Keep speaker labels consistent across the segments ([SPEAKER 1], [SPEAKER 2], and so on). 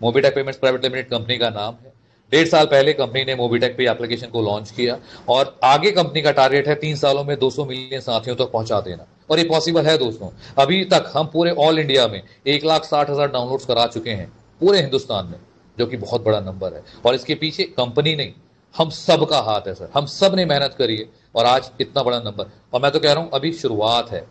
[SPEAKER 1] Mobitech payments private limited company का नाम है। 1.5 साल पहले कंपनी ने मोबीटेक पे एप्लीकेशन को लॉन्च किया और आगे कंपनी का टारगेट है 3 सालों में 200 मिलियन साथियों तक पहुंचा देना, और ये पॉसिबल है दोस्तों। अभी तक हम पूरे ऑल इंडिया में 1,60,000 डाउनलोड्स करा चुके हैं पूरे हिंदुस्तान में, जो कि बहुत बड़ा नंबर है। और इसके पीछे कंपनी नहीं, हम सब का हाथ है सर, हम सब ने मेहनत करी है और आज इतना बड़ा नंबर। और मैं तो कह रहा हूं अभी शुरुआत है,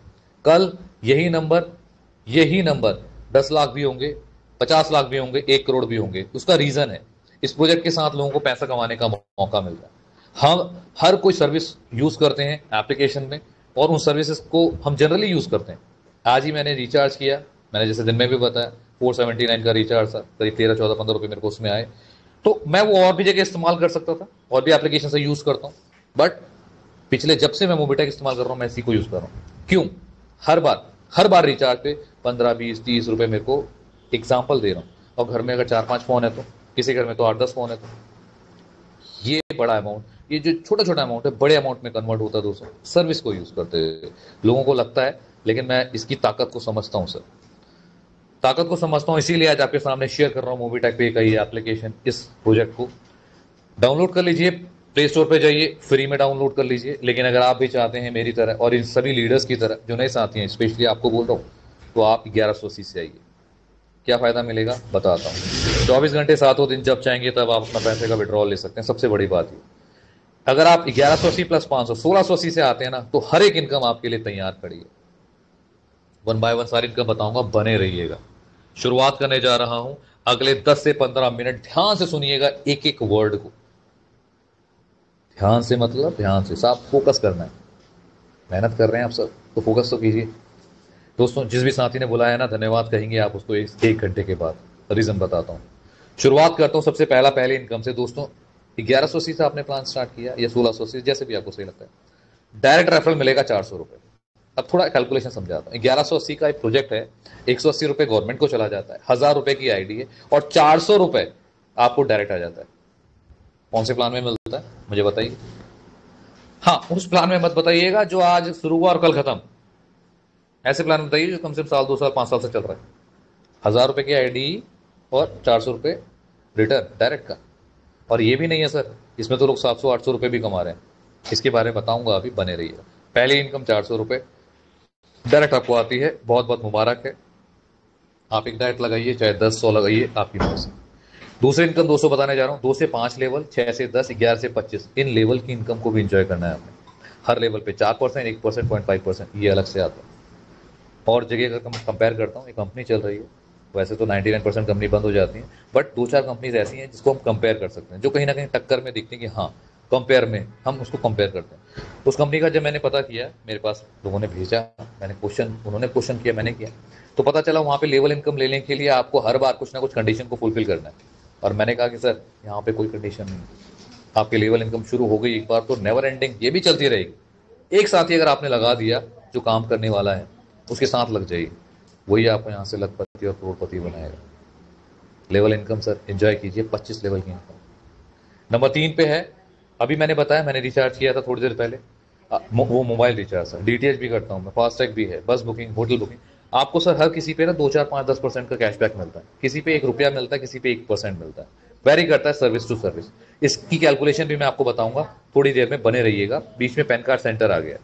[SPEAKER 1] कल यही नंबर 10 लाख भी होंगे, 50 लाख भी होंगे, 1 करोड़ भी होंगे। उसका रीजन है इस प्रोजेक्ट के साथ लोगों को पैसा कमाने का मौका मिल रहा है। हम हर कोई सर्विस यूज करते हैं एप्लीकेशन में और उन सर्विसेज को हम जनरली यूज करते हैं। आज ही मैंने रिचार्ज किया, मैंने जैसे दिन में भी बताया 479 का रिचार्ज था, करीब 13-14-15 रुपए मेरे को उसमें आए। तो मैं वो और भी जगह इस्तेमाल कर सकता था, और भी एप्लीकेशन से यूज करता हूँ, बट पिछले जब से मैं मोबीटेक इस्तेमाल कर रहा हूँ मैं इसी को यूज कर रहा हूँ। क्यों? हर बार रिचार्ज पे 15-20-30 रुपए मेरे को एग्जाम्पल दे रहा हूँ। और घर में अगर 4-5 फोन है तो, किसी घर में तो 8-10 फोन है तो ये बड़ा अमाउंट, ये जो छोटा छोटा अमाउंट है बड़े अमाउंट में कन्वर्ट होता है दोस्तों, सर्विस को यूज करते हुए। लोगों को लगता है, लेकिन मैं इसकी ताकत को समझता हूँ सर, ताकत को समझता हूँ, इसीलिए आज आपके सामने शेयर कर रहा हूँ मोबीटेक पे का ये एप्लीकेशन। इस प्रोजेक्ट को डाउनलोड कर लीजिए, प्ले स्टोर पे जाइए, फ्री में डाउनलोड कर लीजिए। लेकिन अगर आप भी चाहते हैं मेरी तरह और इन सभी लीडर्स की तरह जो नए साथी हैं, स्पेशली आपको बोल रहा हूँ, तो आप 1180 से आइए। क्या फायदा मिलेगा बताता हूँ। 24 घंटे 7 दिन जब चाहेंगे तब आप अपना पैसे का विड्रॉल ले सकते हैं। सबसे बड़ी बात ये, अगर आप 1180 प्लस 500 1680 से आते हैं ना, तो हर एक इनकम आपके लिए तैयार खड़ी है। 1 बाय 1 सारी इनकम बताऊंगा, बने रहिएगा। शुरुआत करने जा रहा हूं, अगले 10 से 15 मिनट ध्यान से सुनिएगा एक एक वर्ड को। ध्यान से मतलब ध्यान से, साफ फोकस करना है। मेहनत कर रहे हैं आप सब, तो फोकस तो कीजिए दोस्तों। जिस भी साथी ने बुलाया ना, धन्यवाद कहेंगे आप उसको 1 घंटे के बाद। रीजन बताता हूं। शुरुआत करता हूं सबसे पहले इनकम से दोस्तों। 1180 से आपने प्लान स्टार्ट किया या 1680, जैसे भी आपको सही लगता है। डायरेक्ट रेफरल मिलेगा 400 रुपए। अब थोड़ा कैलकुलेशन समझाता हूं। 1180 का एक प्रोजेक्ट है, 180 रुपए गवर्नमेंट को चला जाता है, 1000 रुपए की आईडी है, और 400 रुपए आपको डायरेक्ट आ जाता है। कौन से प्लान में मिलता है मुझे बताइए। हाँ, उस प्लान में मत बताइएगा जो आज शुरू हुआ और कल खत्म। ऐसे प्लान बताइए जो कम से कम साल 2 साल 5 साल से चल रहा है। 1000 रुपए की आईडी और 400 रुपए रिटर्न डायरेक्ट का। और ये भी नहीं है सर, इसमें तो लोग 700-800 रुपए भी कमा रहे हैं। इसके बारे में बताऊंगा, अभी बने रहिएगा। पहली इनकम 400 रुपए डायरेक्ट आपको आती है, बहुत बहुत मुबारक है। आप एक डायरेक्ट लगाइए, चाहे 10-100 लगाइए, आपकी मर्जी। दूसरी इनकम 200 बताने जा रहा हूँ। 2 से 5 लेवल, 6 से 10, 11 से 25, इन लेवल की इनकम को भी इंजॉय करना है आपने। हर लेवल पे 4%, 1%, 0.5% ये अलग से आता है। और जगह अगर कंपेयर करता हूँ, ये कंपनी चल रही है, वैसे तो 99% कंपनी बंद हो जाती है, बट 2-4 कंपनीज ऐसी हैं जिसको हम कंपेयर कर सकते हैं, जो कहीं ना कहीं टक्कर में दिखती है कि हाँ कंपेयर में, हम उसको कंपेयर करते हैं। उस कंपनी का जब मैंने पता किया, मेरे पास लोगों ने भेजा, मैंने क्वेश्चन, उन्होंने क्वेश्चन किया, मैंने किया, तो पता चला वहाँ पे लेवल इनकम लेने के लिए आपको हर बार कुछ ना कुछ कंडीशन को फुलफिल करना है। और मैंने कहा कि सर यहाँ पे कोई कंडीशन नहीं, आपकी लेवल इनकम शुरू हो गई एक बार तो नेवर एंडिंग ये भी चलती रहेगी। एक साथी अगर आपने लगा दिया जो काम करने वाला है, उसके साथ लग जाइए, वही आपको यहाँ से लखपति और करोड़पति बनाएगा। लेवल इनकम सर एंजॉय कीजिए, 25 लेवल की इनकम। नंबर 3 पे है, अभी मैंने बताया, मैंने रिचार्ज किया था थोड़ी देर पहले, वो मोबाइल रिचार्ज सर, डीटीएच भी करता हूँ मैं, फास्टैग भी है, बस बुकिंग, होटल बुकिंग। आपको सर हर किसी पे ना 2-4-5-10% का कैशबैक मिलता है। किसी पे 1 रुपया मिलता है, किसी पे 1% मिलता है, वेरी करता है सर्विस टू सर्विस। इसकी कैलकुलेशन भी मैं आपको बताऊंगा थोड़ी देर में, बने रहिएगा। बीच में पैन कार्ड सेंटर आ गया,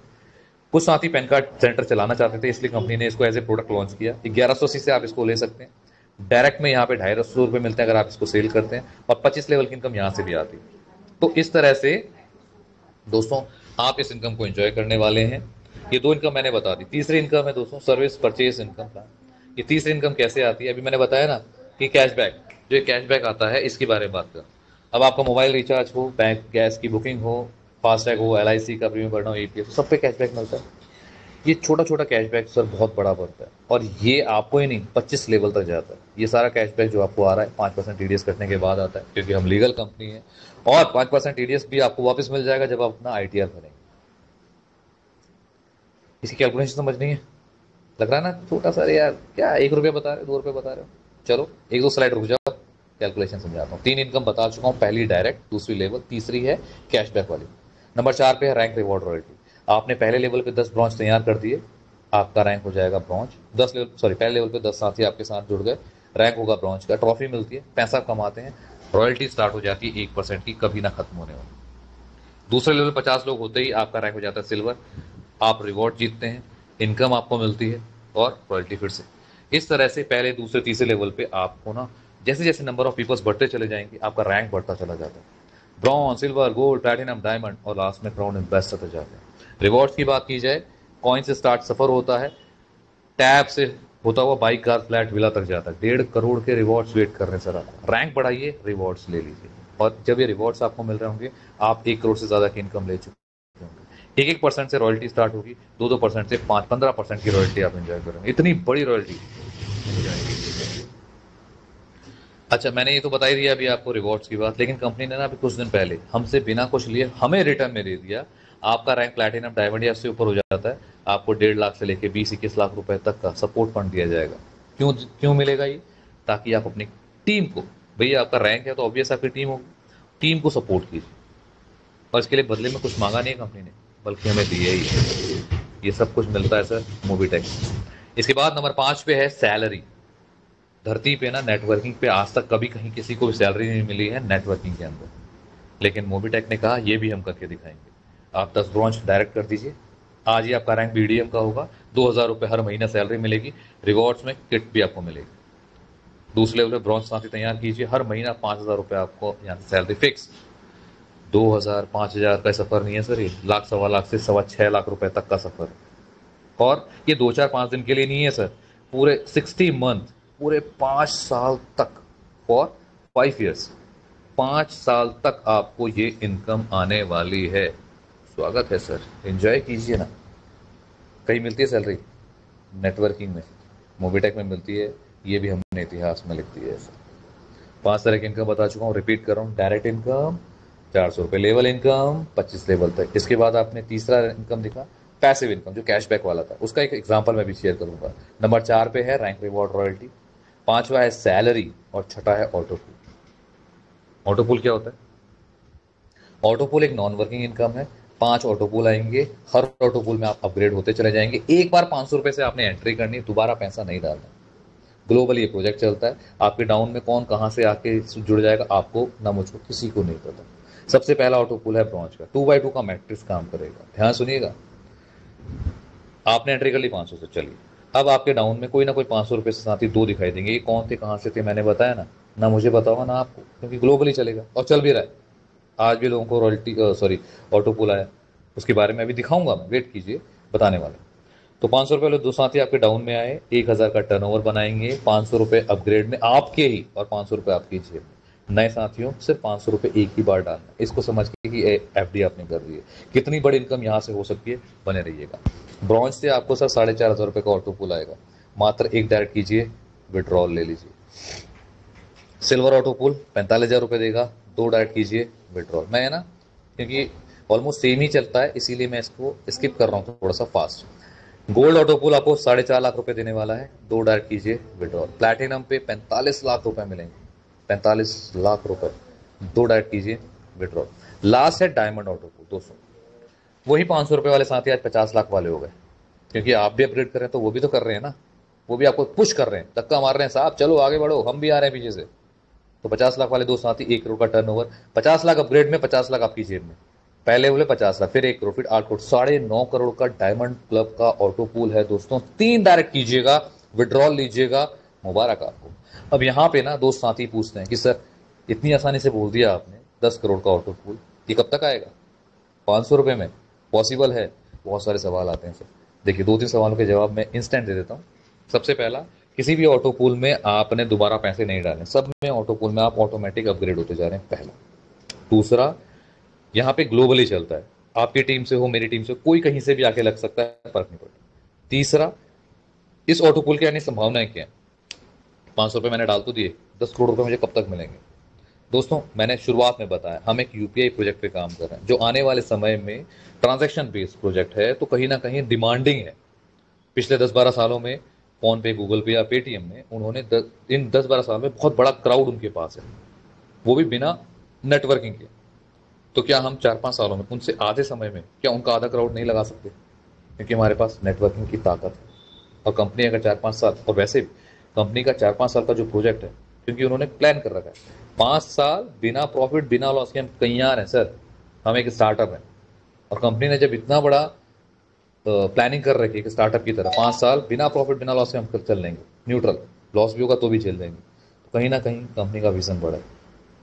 [SPEAKER 1] कुछ साथी पैन कार्ड सेंटर चलाना चाहते थे, इसलिए कंपनी ने इसको एज ए प्रोडक्ट लॉन्च किया। 1180 से आप इसको ले सकते हैं। डायरेक्ट में यहाँ पे 250 रुपए मिलते हैं अगर आप इसको सेल करते हैं, और 25 लेवल की इनकम यहाँ से भी आती है। तो इस तरह से दोस्तों आप इस इनकम को एंजॉय करने वाले हैं। ये 2 इनकम मैंने बता दी। तीसरी इनकम है दोस्तों सर्विस परचेज इनकम का। ये तीसरी इनकम कैसे आती है, अभी मैंने बताया ना कि कैशबैक, जो ये कैशबैक आता है इसके बारे में बात कर। अब आपका मोबाइल रिचार्ज हो, बैंक गैस की बुकिंग हो, फास्टैग हो, LIC का प्रीमियम भरना हो, APF, सब पे कैशबैक मिलता है। ये छोटा छोटा कैशबैक सर बहुत बड़ा बनता है, और ये आपको ही नहीं 25 लेवल तक जाता है। ये सारा कैशबैक जो आपको आ रहा है 5% TDS कटने के बाद आता है, क्योंकि हम लीगल कंपनी है। और 5% TDS भी आपको वापस मिल जाएगा जब आप अपना ITR भरेंगे। इसकी कैलकुलेशन समझनी है, लग रहा है ना छोटा सा यार, क्या 1 रुपया बता रहे हो, 2 रुपये बता रहे हो। चलो 1-2 स्लाइड रुक जाओ, कैलकुलेशन समझाता हूँ। 3 इनकम बता चुका हूँ, पहली डायरेक्ट, दूसरी लेवल, तीसरी है कैशबैक वाली। नंबर 4 पे है रैंक रिवॉर्ड रॉयल्टी। आपने पहले लेवल पे 10 ब्रॉन्ज तैयार कर दिए, आपका रैंक हो जाएगा ब्रॉन्ज। 10 लेवल, सॉरी, पहले लेवल पे 10 साथी आपके साथ जुड़ गए, रैंक होगा ब्रॉन्ज का, ट्रॉफी मिलती है, पैसा कमाते हैं, रॉयल्टी स्टार्ट हो जाती है 1% की, कभी ना खत्म होने वाली। दूसरे लेवल 50 लोग होते ही आपका रैंक हो जाता है सिल्वर, आप रिवॉर्ड जीतते हैं, इनकम आपको मिलती है और रॉयल्टी फिर से। इस तरह से पहले दूसरे तीसरे लेवल पे आपको ना जैसे जैसे नंबर ऑफ पीपल्स बढ़ते चले जाएंगे आपका रैंक बढ़ता चला जाता है, bronze, silver, gold, platinum, diamond और लास्ट में क्राउन बेस्ट होते जाते हैं। रिवॉर्ड्स की बात की जाए, कॉइन से स्टार्ट सफर होता है, टैब से होता हुआ बाइक, कार, फ्लैट, विला तक जाता है। 1.5 करोड़ के रिवॉर्ड्स वेट कर रहे हैं सर, आप रैंक बढ़ाइए, रिवॉर्ड्स ले लीजिए, और जब ये रिवॉर्ड्स आपको मिल रहे होंगे आप 1 करोड़ से ज्यादा की इनकम ले चुके होंगे। 1% से रॉयल्टी स्टार्ट होगी, 2% से 5-15% की रॉयल्टी आप एंजॉय करेंगे, इतनी बड़ी रॉयल्टी। अच्छा, मैंने ये तो बता ही दिया अभी आपको रिवॉर्ड्स की बात, लेकिन कंपनी ने ना अभी कुछ दिन पहले हमसे बिना कुछ लिए हमें रिटर्न में दे दिया। आपका रैंक प्लैटिनम, डायमंड या इससे ऊपर हो जाता है, आपको 1.5 लाख से लेके 20-21 लाख रुपए तक का सपोर्ट फंड दिया जाएगा। क्यों क्यों मिलेगा ये? ताकि आप अपनी टीम को, भैया आपका रैंक है तो ऑब्वियस आपकी टीम होगी, टीम को सपोर्ट कीजिए, और इसके लिए बदले में कुछ मांगा नहीं है कंपनी ने, बल्कि हमें दिया ही है। ये सब कुछ मिलता है सर मोबीटेक। इसके बाद नंबर 5 पे है सैलरी। धरती पे ना नेटवर्किंग पे आज तक कभी कहीं किसी को भी सैलरी नहीं मिली है नेटवर्किंग के अंदर, लेकिन मोबीटेक ने कहा ये भी हम करके दिखाएंगे। आप 10 ब्रांच डायरेक्ट कर दीजिए, आज ही आपका रैंक बीडीएम का होगा, 2,000 रुपये हर महीना सैलरी मिलेगी, रिवॉर्ड्स में किट भी आपको मिलेगी। दूसरे लेवल पे ब्रॉन्ज साथी तैयार कीजिए, हर महीना 5,000 रुपये आपको यहाँ से सैलरी फिक्स। 2,000 5,000 का सफर नहीं है सर, ये लाख, 1.25 लाख से 6.25 लाख रुपए तक का सफर है। और ये 2-4-5 दिन के लिए नहीं है सर, पूरे 60 मंथ, पूरे 5 साल तक, फॉर 5 ईयर्स, 5 साल तक आपको ये इनकम आने वाली है। स्वागत है सर, एंजॉय कीजिए ना। कहीं मिलती है सैलरी नेटवर्किंग में, मोबीटेक में मिलती है, ये भी हमने इतिहास में लिख दिया है सर। 5 तरह की इनकम बता चुका हूँ, रिपीट कर रहा हूँ। डायरेक्ट इनकम 400 रुपये, लेवल इनकम 25 लेवल तक। इसके बाद आपने तीसरा इनकम दिखा, पैसिव इनकम, जो कैशबैक वाला था, उसका एक एग्जांपल मैं भी शेयर करूंगा। नंबर 4 पे है रैंक, रिवॉर्ड, रॉयल्टी। 5वां है सैलरी, और 6ठा है ऑटोपूल। ऑटोपूल क्या होता है? ऑटोपूल एक नॉन वर्किंग इनकम है। 5 ऑटोपूल आएंगे, हर ऑटोपूल में आप अपग्रेड होते चले जाएंगे। एक बार 500 रुपये से आपने एंट्री करनी, दोबारा पैसा नहीं डालना। ग्लोबली ये प्रोजेक्ट चलता है, आपके डाउन में कौन कहां से आके जुड़ जाएगा आपको ना मुझको किसी को नहीं पता। सबसे पहला ऑटोपूल है ब्रॉन्ज का, 2x2 का मैट्रिक्स काम करेगा, ध्यान सुनिएगा। आपने एंट्री कर ली 500 से, चलिए अब आपके डाउन में कोई ना कोई 500 रुपये से साथ ही 2 दिखाई देंगे। ये कौन थे, कहां से थे, मैंने बताया ना मुझे बताओगा ना आपको, क्योंकि ग्लोबली चलेगा और चल भी रहा है। आज भी लोगों को रॉयल्टी, सॉरी, ऑटोपूल आया, उसके बारे में अभी दिखाऊंगा मैं, वेट कीजिए, बताने वाला। तो 500 रुपये वाले 2 साथी आपके डाउन में आए, 1,000 का टर्नओवर बनाएंगे, 500 रुपये अपग्रेड में आपके ही, और 500 रुपये आपकी जेब में। नए साथियों सिर्फ 500 रुपये एक ही बार डालना, इसको समझ के कि एफडी आपने कर दी है। कितनी बड़ी इनकम यहाँ से हो सकती है, बने रहिएगा। ब्रॉन्ज से आपको सर 4,500 रुपये का ऑटो पूल आएगा, मात्र एक डायरेक्ट कीजिए, विड्रॉल ले लीजिए। सिल्वर ऑटो पूल 45,000 रुपये देगा, 2 डायरेक्ट कीजिए, विड्रॉल। मैं है ना, क्योंकि ऑलमोस्ट सेम ही चलता है इसीलिए मैं इसको स्किप कर रहा हूँ थोड़ा सा फास्ट। गोल्ड ऑटोपूल आपको 4.5 लाख रुपए देने वाला है, 2 डायरेक्ट कीजिए, विड्रॉल। प्लैटिनम पे 45 लाख रुपए मिलेंगे, 45 लाख रुपए, 2 डायरेक्ट कीजिए, विड्रॉल। लास्ट है डायमंड ऑटोपूल 200, वही 500 रुपए वाले साथ ही आज 50 लाख वाले हो गए, क्योंकि आप भी अपग्रेड कर रहे हैं तो वो भी तो कर रहे हैं ना, वो भी आपको पुश कर रहे हैं, धक्का मार रहे हैं, साहब चलो आगे बढ़ो, हम भी आ रहे हैं पीछे से। तो 50 लाख वाले 2 साथी, 1 करोड़ का टर्नओवर, 50 लाख अपग्रेड में, 50 लाख आपकी जेब में। पहले बोले 50 लाख, फिर 1 करोड़, फिर 8 करोड़, 9.5 करोड़ का डायमंड क्लब का ऑटो पूल है दोस्तों। 3 डायरेक्ट कीजिएगा, विड्रॉल लीजिएगा, मुबारक आपको। अब यहाँ पे ना 2 साथी पूछते हैं कि सर इतनी आसानी से बोल दिया आपने 10 करोड़ का ऑटो पूल, ये कब तक आएगा? 500 रुपये में पॉसिबल है? बहुत सारे सवाल आते हैं सर। देखिए 2-3 सवालों के जवाब मैं इंस्टेंट दे देता हूँ। सबसे पहला, किसी भी ऑटो पूल में आपने दोबारा पैसे नहीं डाले, सब में ऑटो पूल में आप ऑटोमेटिक अपग्रेड होते जा रहे हैं, पहला। दूसरा, यहाँ पे ग्लोबली चलता है, आपकी टीम से हो, मेरी टीम से, कोई कहीं से भी आके लग सकता है, फर्क नहीं पड़ता। तीसरा, इस ऑटो पूल की आने संभावनाएं क्या है? 500 रुपये मैंने डाल तो दिए, 10 करोड़ रुपए मुझे कब तक मिलेंगे? दोस्तों मैंने शुरुआत में बताया, हम एक यूपीआई प्रोजेक्ट पे काम कर रहे हैं, जो आने वाले समय में ट्रांजैक्शन बेस्ड प्रोजेक्ट है, तो कहीं ना कहीं डिमांडिंग है। पिछले 10-12 सालों में फोन पे, गूगल पे या पेटीएम में उन्होंने इन 10-12 साल में बहुत बड़ा क्राउड उनके पास है, वो भी बिना नेटवर्किंग के। तो क्या हम 4-5 सालों में उनसे आधे समय में क्या उनका आधा क्राउड नहीं लगा सकते? क्योंकि हमारे पास नेटवर्किंग की ताकत है। और कंपनी अगर 4-5 साल, और वैसे भी कंपनी का 4-5 साल का जो प्रोजेक्ट है, क्योंकि उन्होंने प्लान कर रखा है 5 साल बिना प्रॉफिट बिना लॉस के हम तैयार हैं सर। हम एक स्टार्टअप है और कंपनी ने जब इतना बड़ा प्लानिंग कर रखी है कि स्टार्टअप की तरह 5 साल बिना प्रॉफिट बिना लॉस के हम चल लेंगे, न्यूट्रल, लॉस भी होगा तो भी झेल लेंगे, तो कहीं ना कहीं कंपनी का विजन बड़ा है।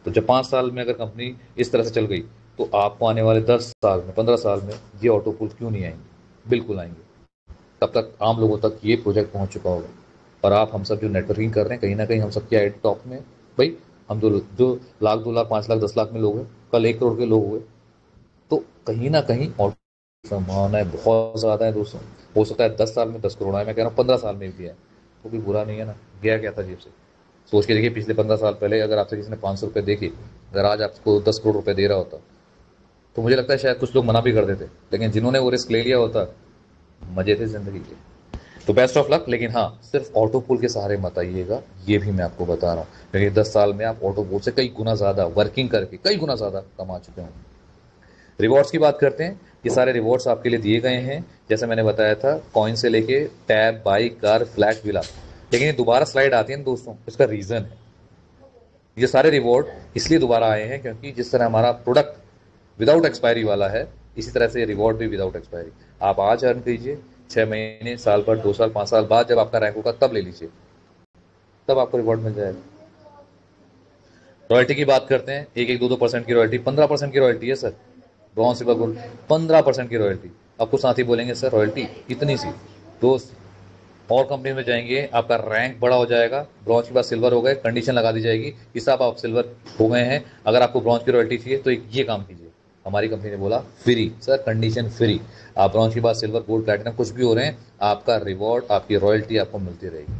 [SPEAKER 1] तो जब 5 साल में अगर कंपनी इस तरह से चल गई तो आपको आने वाले 10 साल में 15 साल में ये ऑटो पूल क्यों नहीं आएंगे, बिल्कुल आएंगे। तब तक आम लोगों तक ये प्रोजेक्ट पहुंच चुका होगा। और आप हम सब जो नेटवर्किंग कर रहे हैं, कहीं ना कहीं हम सबकी आई टॉप में, भाई हम जो लाख 2 लाख 5 लाख 10 लाख में लोग हैं, कल 1 करोड़ के लोग हुए, तो कहीं ना कहीं ऑटो संभावनाएं बहुत ज़्यादा है दोस्तों। हो सकता है 10 साल में 10 करोड़ आए, मैं कह रहा हूँ 15 साल में भी है, तो भी बुरा नहीं है ना। गया क्या था जेब से, सोच के देखिए पिछले 15 साल पहले अगर आपसे किसी ने 500 रुपये देखे, अगर आज आपको 10 करोड़ रुपए दे रहा होता तो मुझे लगता है शायद कुछ लोग मना भी कर देते, लेकिन जिन्होंने वो रिस्क ले लिया होता, मजे थे जिंदगी के। तो बेस्ट ऑफ लक, लेकिन हाँ सिर्फ ऑटो पूल के सहारे मत आइएगा, ये भी मैं आपको बता रहा हूँ, क्योंकि 10 साल में आप ऑटो पूल से कई गुना ज़्यादा वर्किंग करके कई गुना ज़्यादा कमा चुके होंगे। रिवॉर्ड्स की बात करते हैं, ये सारे रिवॉर्ड्स आपके लिए दिए गए हैं, जैसे मैंने बताया था कॉइन से लेके tab, bike, car, flat, villa. लेकिन ये दोबारा स्लाइड आती है ना दोस्तों, इसका रीज़न है, ये सारे रिवॉर्ड इसलिए दोबारा आए हैं क्योंकि जिस तरह हमारा प्रोडक्ट विदाउट एक्सपायरी वाला है, इसी तरह से रिवॉर्ड भी विदाउट एक्सपायरी। आप आज अर्न कीजिए, 6 महीने, साल भर, 2 साल, 5 साल बाद जब आपका रैंक होगा तब ले लीजिए, तब आपको रिवॉर्ड मिल जाएगा। रॉयल्टी की बात करते हैं, 1-2% की रॉयल्टी, 15% की रॉयल्टी है सर। ब्रॉन्ज, सिल्वर, गोल्ड 15% की रॉयल्टी। आपको साथ ही बोलेंगे सर रॉयल्टी इतनी सी, दोस्त और कंपनी में जाएंगे, आपका रैंक बड़ा हो जाएगा, ब्रॉन्ज के बाद सिल्वर हो गए, कंडीशन लगा दी जाएगी कि साहब आप सिल्वर हो गए हैं, अगर आपको ब्रॉन्ज की रॉयल्टी चाहिए तो ये काम कीजिए। हमारी कंपनी ने बोला फ्री सर, कंडीशन फ्री। आप ब्रॉन्ज के बाद सिल्वर, गोल्ड, प्लैटिनम कुछ भी हो रहे हैं, आपका रिवॉर्ड, आपकी रॉयल्टी आपको मिलती रहेगी।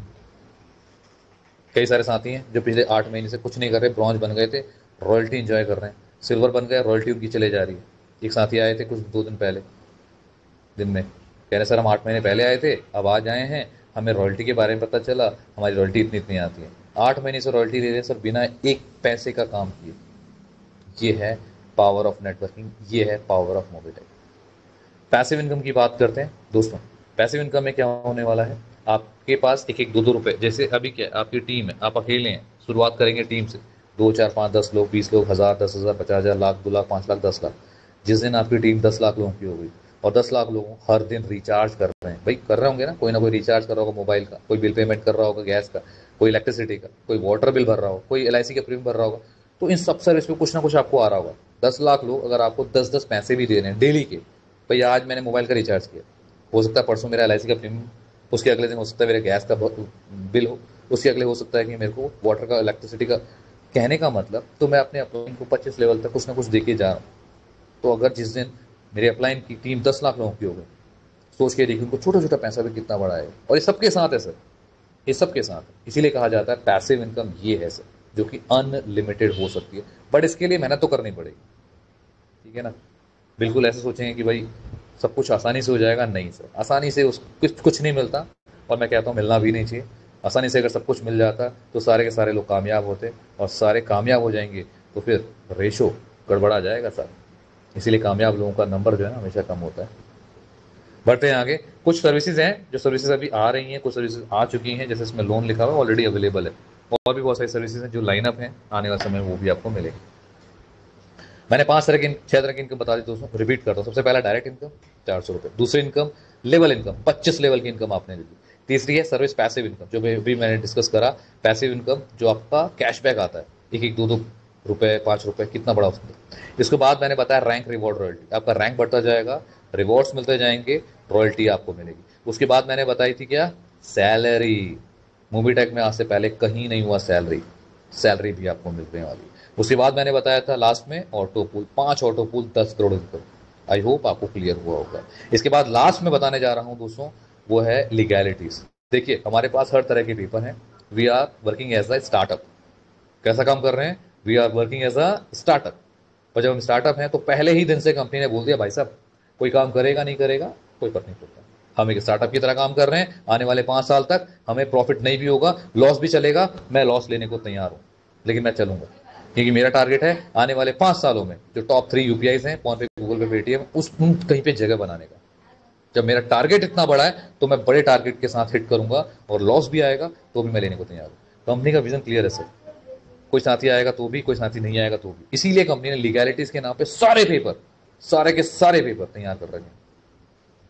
[SPEAKER 1] कई सारे साथी हैं जो पिछले 8 महीने से कुछ नहीं कर रहे, ब्रॉन्ज बन गए थे, रॉयल्टी इंजॉय कर रहे हैं, सिल्वर बन गए, रॉयल्टी उनकी चले जा रही है। एक साथी आए थे कुछ 2 दिन पहले, दिन में कह रहे सर हम 8 महीने पहले आए थे, अब आज आए हैं, हमें रॉयल्टी के बारे में पता चला, हमारी रॉयल्टी इतनी इतनी आती है। 8 महीने से रॉयल्टी ले रहे हैं सर, बिना एक पैसे का काम किए। ये है पावर ऑफ नेटवर्किंग, ये है power of Mobitech. Passive income की बात करते हैं दोस्तों। पैसिव इनकम में क्या होने वाला है, आपके पास 1-1, 2-2 रुपए, जैसे अभी क्या आपकी टीम है, आप अकेले हैं, शुरुआत करेंगे टीम से, 2, 4, 5, 10 लोग, 20 लोग, 1000, 10,000, 50,000, लाख, 2 लाख, 5 लाख, 10 लाख। जिस दिन आपकी टीम 10 लाख लोगों की हो गई और 10 लाख लोगों हर दिन रिचार्ज कर रहे हैं, भाई कर रहे होंगे ना कोई रिचार्ज कर रहा होगा मोबाइल का, कोई बिल पेमेंट कर रहा होगा गैस का, कोई इलेक्ट्रिसिटी का, कोई वाटर बिल भर रहा होगा, कोई LIC का प्रीमियम भर रहा होगा, तो इन सब सर्विस पे कुछ ना कुछ आपको आ रहा होगा। 10 लाख लोग अगर आपको 10-10 पैसे भी दे रहे हैं डेली के, भाई आज मैंने मोबाइल का रिचार्ज किया, हो सकता है परसों मेरा LIC का प्रीमियम, उसके अगले दिन हो सकता है मेरे गैस का बिल हो, उसके अगले हो सकता है कि मेरे को वाटर का, इलेक्ट्रिसिटी का। कहने का मतलब, तो मैं अपने अपलाइन को 25 लेवल तक कुछ ना कुछ देके जा रहा हूँ। तो अगर जिस दिन मेरे अपलाइन की टीम 10 लाख लोगों की हो गई, सोच के देखिए उनको छोटा छोटा पैसा भी कितना बड़ा है। और ये सबके साथ है सर, ये सबके साथ है। इसीलिए कहा जाता है पैसिव इनकम ये है सर, जो कि अनलिमिटेड हो सकती है, बट इसके लिए मेहनत तो करनी पड़ेगी, ठीक है ना। बिल्कुल ऐसे सोचेंगे कि भाई सब कुछ आसानी से हो जाएगा, नहीं सर, आसानी से कुछ नहीं मिलता, और मैं कहता हूँ मिलना भी नहीं चाहिए। आसानी से अगर सब कुछ मिल जाता तो सारे के सारे लोग कामयाब होते, और सारे कामयाब हो जाएंगे तो फिर रेशो गड़बड़ा जाएगा सर। इसीलिए कामयाब लोगों का नंबर जो है ना हमेशा कम होता है। बढ़ते हैं आगे। कुछ सर्विसेज हैं, जो सर्विसेज अभी आ रही हैं, कुछ सर्विसेज आ चुकी हैं, जैसे इसमें लोन लिखा हुआ है ऑलरेडी अवेलेबल है, और भी बहुत सारी सर्विसेज हैं जो लाइनअप हैं, आने वाले समय में वो भी आपको मिलेगी। मैंने 6 तरह की इनकम बता दी दोस्तों, रिपीट करता हूँ। सबसे पहला डायरेक्ट इनकम 400 रुपये, दूसरी इनकम लेवल इनकम 25 लेवल की इनकम आपने दी। तीसरी है सर्विस पैसिव इनकम, जो भी मैंने डिस्कस करा, पैसिव इनकम जो आपका कैशबैक आता है, 1-1, 2-2 रुपये, 5 रुपये, कितना बड़ा उसका। इसके बाद मैंने बताया रैंक, रिवॉर्ड, रॉयल्टी। आपका रैंक बढ़ता जाएगा, रिवॉर्ड्स मिलते जाएंगे, रॉयल्टी आपको मिलेगी। उसके बाद मैंने बताई थी क्या, सैलरी। मोबीटेक में आज से पहले कहीं नहीं हुआ सैलरी भी आपको मिलने वाली। उसके बाद मैंने बताया था लास्ट में auto pool, 5 auto pool, 10 crore income. I hope आपको क्लियर हुआ होगा। इसके बाद लास्ट में बताने जा रहा हूं दोस्तों, वो है लीगैलिटीज। देखिए हमारे पास हर तरह के पेपर हैं, we are working as a startup. कैसा काम कर रहे हैं, we are working as a startup. और जब हम स्टार्टअप हैं तो पहले ही दिन से कंपनी ने बोल दिया भाई साहब कोई काम करेगा नहीं करेगा कोई फर्क नहीं पड़ता, हम एक स्टार्टअप की तरह काम कर रहे हैं। आने वाले 5 साल तक हमें प्रॉफिट नहीं भी होगा, लॉस भी चलेगा, मैं लॉस लेने को तैयार हूं, लेकिन मैं चलूंगा, क्योंकि मेरा टारगेट है आने वाले 5 सालों में जो टॉप 3 UPIs हैं, फोन पे, गूगल पे, पेटीएम, उस कहीं पे जगह बनाने का। जब मेरा टारगेट इतना बड़ा है तो मैं बड़े टारगेट के साथ हिट करूंगा, और लॉस भी आएगा तो भी मैं लेने को तैयार हूँ। कंपनी का विजन क्लियर है सर। कोई साथी आएगा तो भी, कोई साथी नहीं आएगा तो भी। इसीलिए कंपनी ने लीगैलिटीज के नाम पे सारे पेपर, सारे के सारे पेपर तैयार कर रखे हैं।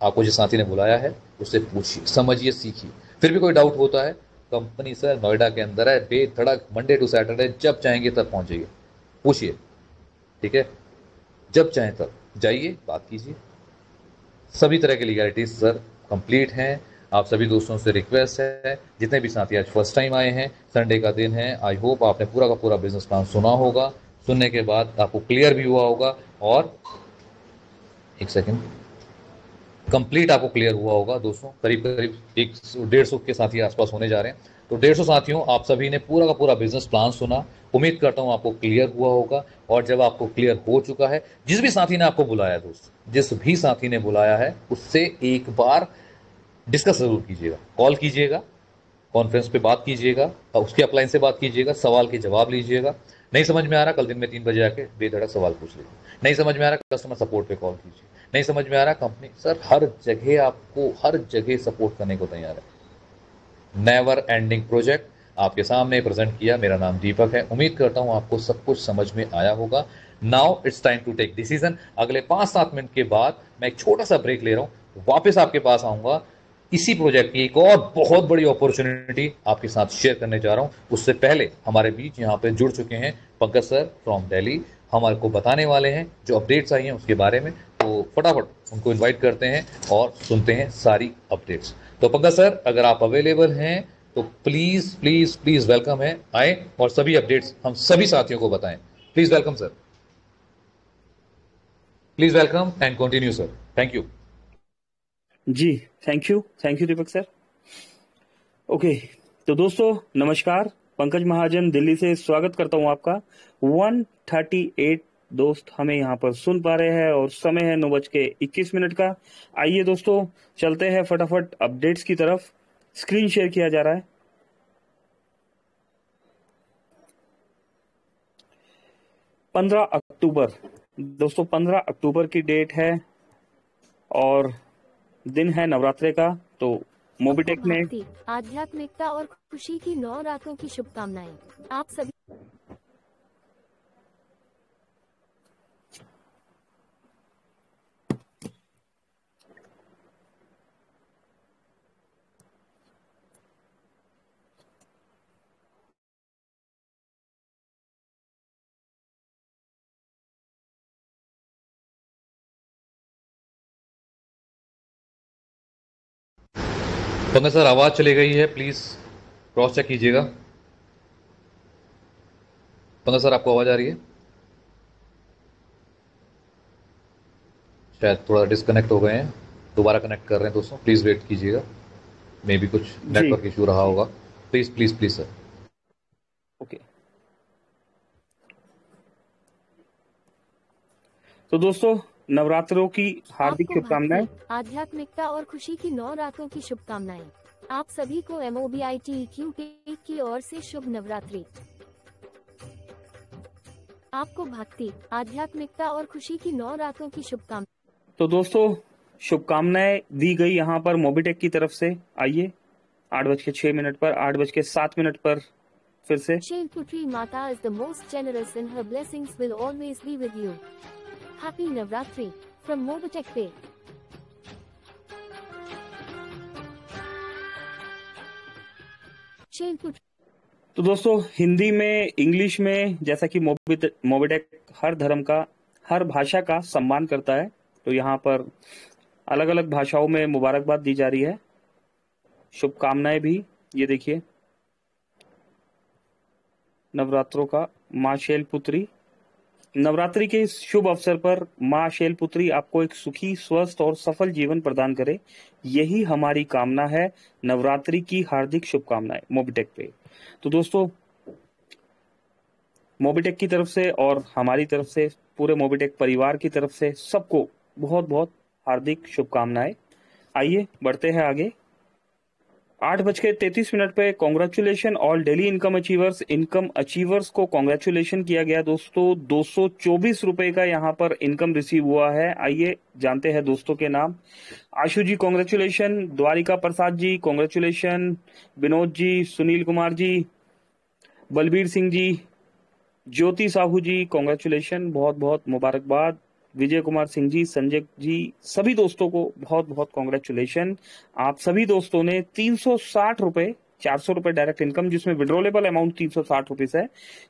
[SPEAKER 1] आपको जिस साथी ने बुलाया है उससे पूछिए, समझिए, सीखिए। फिर भी कोई डाउट होता है, कंपनी सर नोएडा के अंदर है, बेधड़क मंडे टू सैटरडे, जब चाहेंगे तब पहुंचेंगे, पूछिए, ठीक है? जब चाहें तब जाइए, बात कीजिए। सभी तरह की लीगैलिटीज सर कंप्लीट हैं। आप सभी दोस्तों से रिक्वेस्ट है, जितने भी साथी आज फर्स्ट टाइम आए हैं, संडे का दिन है, आई होप आपने पूरा का पूरा बिजनेस प्लान सुना होगा। सुनने के बाद आपको क्लियर भी हुआ होगा, और एक सेकेंड, कंप्लीट आपको क्लियर हुआ होगा दोस्तों। करीब करीब 150 के साथी आसपास होने जा रहे हैं। तो 150 साथियों, आप सभी ने पूरा का पूरा बिजनेस प्लान सुना। उम्मीद करता हूं आपको क्लियर हुआ होगा। और जब आपको क्लियर हो चुका है, जिस भी साथी ने आपको बुलाया दोस्त, जिस भी साथी ने बुलाया है, उससे एक बार डिस्कस जरूर कीजिएगा, कॉल कीजिएगा, कॉन्फ्रेंस पे बात कीजिएगा, उसके अपलाइन से बात कीजिएगा, सवाल के जवाब लीजिएगा। नहीं समझ में आ रहा, कल दिन में 3 बजे आके बेधड़क सवाल पूछ लीजिए। नहीं समझ में आ रहा, कस्टमर सपोर्ट पे कॉल कीजिए। नहीं समझ में आ रहा, कंपनी सर हर जगह आपको हर जगह सपोर्ट करने को तैयार है। नेवर एंडिंग प्रोजेक्ट आपके सामने प्रेजेंट किया। मेरा नाम दीपक है। उम्मीद करता हूं आपको सब कुछ समझ में आया होगा। Now it's time to take decision. अगले 5-7 मिनट के बाद मैं एक छोटा सा ब्रेक ले रहा हूं, वापस आपके पास आऊंगा। इसी प्रोजेक्ट की एक और बहुत बड़ी अपॉर्चुनिटी आपके साथ शेयर करने जा रहा हूं। उससे पहले हमारे बीच यहां पे जुड़ चुके हैं पंकज सर फ्रॉम दिल्ली, हमारे को बताने वाले हैं जो अपडेट्स आई हैं उसके बारे में। तो फटाफट उनको इनवाइट करते हैं और सुनते हैं सारी अपडेट्स। तो पंकज सर, अगर आप अवेलेबल हैं तो प्लीज प्लीज प्लीज वेलकम है, आए और सभी अपडेट्स हम सभी साथियों को बताएं। Please welcome sir, please welcome and continue sir. Thank you
[SPEAKER 2] जी। Thank you Deepak sir. Okay, तो दोस्तों नमस्कार, पंकज महाजन दिल्ली से स्वागत करता हूं आपका। 138 दोस्त हमें यहाँ पर सुन पा रहे हैं और समय है 9:21 का। आइए दोस्तों, चलते हैं फटाफट अपडेट्स की तरफ। स्क्रीन शेयर किया जा रहा है। 15 अक्टूबर दोस्तों, 15 अक्टूबर की डेट है और दिन है नवरात्रे का। तो मोबिटेक ने
[SPEAKER 3] आध्यात्मिकता और खुशी की 9 रातों की शुभकामनाएं आप सभी।
[SPEAKER 1] पंकज सर, आवाज चली गई है, प्लीज क्रॉस चेक कीजिएगा। पंकज सर, आपको आवाज आ रही है? शायद थोड़ा डिस्कनेक्ट हो गए हैं, दोबारा कनेक्ट कर रहे हैं दोस्तों, प्लीज वेट कीजिएगा। मे भी कुछ
[SPEAKER 2] जी।
[SPEAKER 1] नेटवर्क इशू रहा होगा। Please please please sir.
[SPEAKER 2] Okay, तो दोस्तों नवरात्रों की हार्दिक
[SPEAKER 3] आपको
[SPEAKER 2] शुभकामनाएं।
[SPEAKER 3] भक्ति, आध्यात्मिकता और खुशी की 9 रातों की शुभकामनाएं आप सभी को MOBITEQ की ओर से शुभ नवरात्रि। आपको भक्ति, आध्यात्मिकता और खुशी की 9 रातों की शुभकामनाएं।
[SPEAKER 2] तो दोस्तों शुभकामनाएं दी गई यहाँ पर मोबिटेक की तरफ से। आइए 8:06 पर, 8:07 पर फिर से।
[SPEAKER 3] Shailputri Mata is the most generous and her blessings will always be with you. Happy Navratri from Mobitech Pay. Shailputri
[SPEAKER 2] तो दोस्तों हिंदी में, इंग्लिश में, जैसा कि मोबिटेक हर धर्म का, हर भाषा का सम्मान करता है, तो यहाँ पर अलग अलग भाषाओं में मुबारकबाद दी जा रही है, शुभकामनाएं भी। ये देखिए, नवरात्रों का माँ शैलपुत्री, नवरात्रि के इस शुभ अवसर पर माँ शैलपुत्री आपको एक सुखी, स्वस्थ और सफल जीवन प्रदान करे, यही हमारी कामना है। नवरात्रि की हार्दिक शुभकामनाएं मोबिटेक पे। तो दोस्तों मोबिटेक की तरफ से और हमारी तरफ से, पूरे मोबिटेक परिवार की तरफ से सबको बहुत बहुत हार्दिक शुभकामनाएं। आइए बढ़ते हैं आगे। 8:33 पे congratulation all daily income achievers को कॉन्ग्रेचुलेशन किया गया दोस्तों। 224 रुपए का यहाँ पर इनकम रिसीव हुआ है। आइए जानते हैं दोस्तों के नाम। आशु जी कॉन्ग्रेचुलेशन, द्वारिका प्रसाद जी कॉन्ग्रेचुलेशन, विनोद जी, सुनील कुमार जी, बलबीर सिंह जी, ज्योति साहू जी कॉन्ग्रेचुलेशन, बहुत बहुत मुबारकबाद। विजय कुमार सिंह जी, संजय जी, सभी दोस्तों को बहुत बहुत कॉन्ग्रेचुलेशन। आप सभी दोस्तों ने 360 रुपए, 400 रुपए डायरेक्ट इनकम, जिसमें विड्रॉलेबल अमाउंट 360 रुपीज है।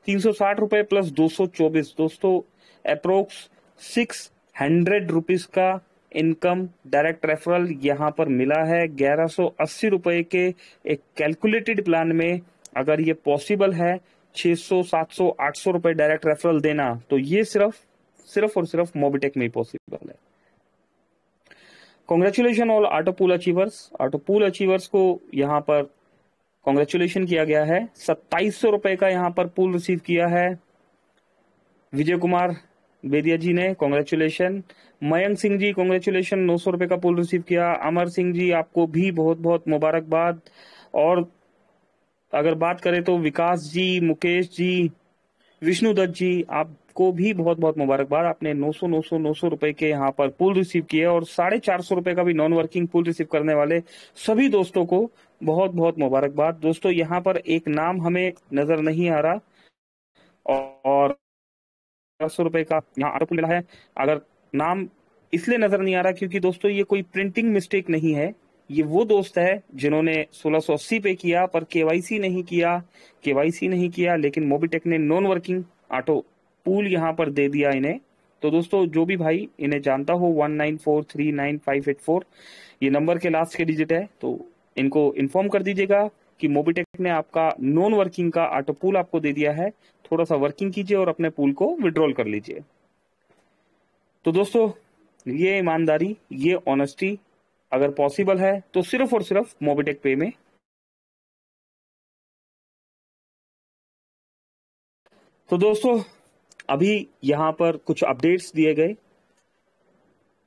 [SPEAKER 2] 360 रुपए प्लस 224 दोस्तों अप्रोक्स 600 रुपीज का इनकम डायरेक्ट रेफरल यहाँ पर मिला है। 1180 रुपए के एक कैलकुलेटेड प्लान में अगर ये पॉसिबल है 600, 700, 800 रुपए डायरेक्ट रेफरल देना, तो ये सिर्फ और सिर्फ मोबिटेक में ही पॉसिबल है। Congratulation all auto pool achievers को यहाँ पर कॉन्ग्रेचुलेशन किया गया है। 2700 रुपए का यहाँ पर पूल रिसीव किया है विजय कुमार बेदिया जी ने, कॉन्ग्रेचुलेशन। मयंक सिंह जी कॉन्ग्रेचुलेशन, 900 रुपए का पूल रिसीव किया। अमर सिंह जी आपको भी बहुत बहुत मुबारकबाद। और अगर बात करें तो विकास जी, मुकेश जी, विष्णुदत्त जी, आपको भी बहुत बहुत मुबारकबाद। आपने 900 रुपए के यहाँ पर पूल रिसीव किए और 450 रुपए का भी नॉन वर्किंग पूल रिसीव करने वाले सभी दोस्तों को बहुत बहुत मुबारकबाद। दोस्तों यहाँ पर एक नाम हमें नजर नहीं आ रहा और 400 रुपए का यहाँ ऑटो पूल मिला है। अगर नाम इसलिए नजर नहीं आ रहा क्योंकि दोस्तों ये कोई प्रिंटिंग मिस्टेक नहीं है। ये वो दोस्त है जिन्होंने 1680 पे किया पर केवाईसी नहीं किया, लेकिन मोबिटेक ने नॉन वर्किंग ऑटो पूल यहाँ पर दे दिया इन्हें। तो दोस्तों जो भी भाई इन्हें जानता हो 19439584 ये नंबर के लास्ट के डिजिट है, तो इनको इन्फॉर्म कर दीजिएगा कि मोबिटेक ने आपका नॉन वर्किंग का ऑटो पूल आपको दे दिया है। थोड़ा सा वर्किंग कीजिए और अपने पूल को विड्रॉल कर लीजिए। तो दोस्तों ये ईमानदारी, ये ऑनेस्टी अगर पॉसिबल है तो सिर्फ और सिर्फ मोबिटेक पे में। तो दोस्तों अभी यहां पर कुछ अपडेट्स दिए गए।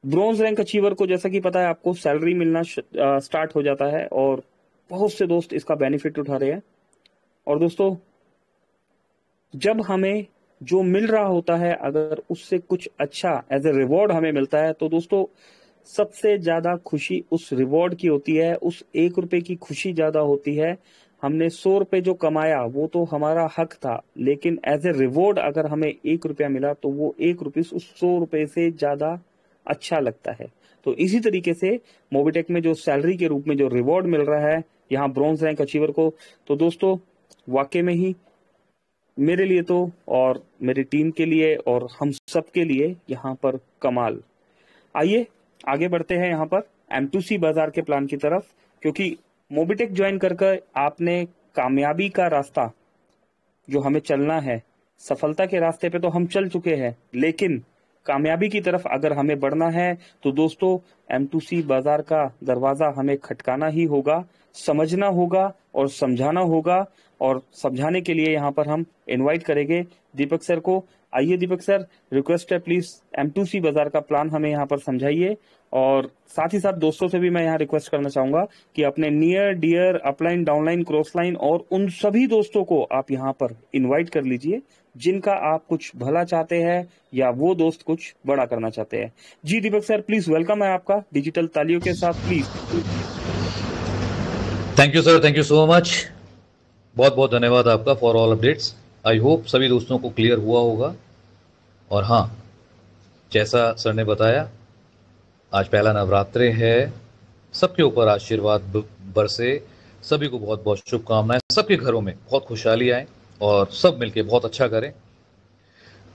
[SPEAKER 2] ब्रॉन्ज रैंक अचीवर को जैसा कि पता है आपको सैलरी मिलना स्टार्ट हो जाता है और बहुत से दोस्त इसका बेनिफिट उठा रहे हैं। और दोस्तों जब हमें जो मिल रहा होता है अगर उससे कुछ अच्छा एज ए रिवॉर्ड हमें मिलता है तो दोस्तों सबसे ज्यादा खुशी उस रिवॉर्ड की होती है। उस 1 रुपए की खुशी ज्यादा होती है। हमने 100 रुपए जो कमाया वो तो हमारा हक था, लेकिन एज ए रिवॉर्ड अगर हमें 1 रुपया मिला तो वो 1 रुपये उस 100 रुपए से ज्यादा अच्छा लगता है। तो इसी तरीके से मोबिटेक में जो सैलरी के रूप में जो रिवॉर्ड मिल रहा है यहाँ ब्रॉन्ज रैंक अचीवर को, तो दोस्तों वाकई में ही मेरे लिए तो और मेरी टीम के लिए और हम सब के लिए यहाँ पर कमाल। आइए आगे बढ़ते हैं यहाँ पर M2C बाजार के प्लान की तरफ, क्योंकि मोबिटेक ज्वाइन करके आपने कामयाबी का रास्ता जो हमें चलना है, सफलता के रास्ते पे तो हम चल चुके हैं, लेकिन कामयाबी की तरफ अगर हमें बढ़ना है तो दोस्तों M2C बाजार का दरवाजा हमें खटकाना ही होगा, समझना होगा और समझाना होगा। और समझाने के लिए यहाँ पर हम इनवाइट करेंगे दीपक सर को। आइए दीपक सर, रिक्वेस्ट है प्लीज M2C बाजार का प्लान हमें यहाँ पर समझाइए। और साथ ही साथ दोस्तों से भी मैं यहाँ रिक्वेस्ट करना चाहूंगा कि अपने near dear upline downline cross line और उन सभी दोस्तों को आप यहाँ पर इनवाइट कर लीजिए जिनका आप कुछ भला चाहते हैं या वो दोस्त कुछ बड़ा करना चाहते हैं। जी दीपक सर प्लीज, वेलकम है आपका डिजिटल तालियों के साथ please.
[SPEAKER 1] Thank you sir, thank you so much. बहुत बहुत धन्यवाद आपका for all updates. I hope सभी दोस्तों को क्लियर हुआ होगा। और हाँ, जैसा सर ने बताया आज पहला नवरात्रि है, सबके ऊपर आशीर्वाद बरसे, सभी को बहुत बहुत शुभकामनाएं, सबके घरों में बहुत खुशहाली आए और सब मिलके बहुत अच्छा करें।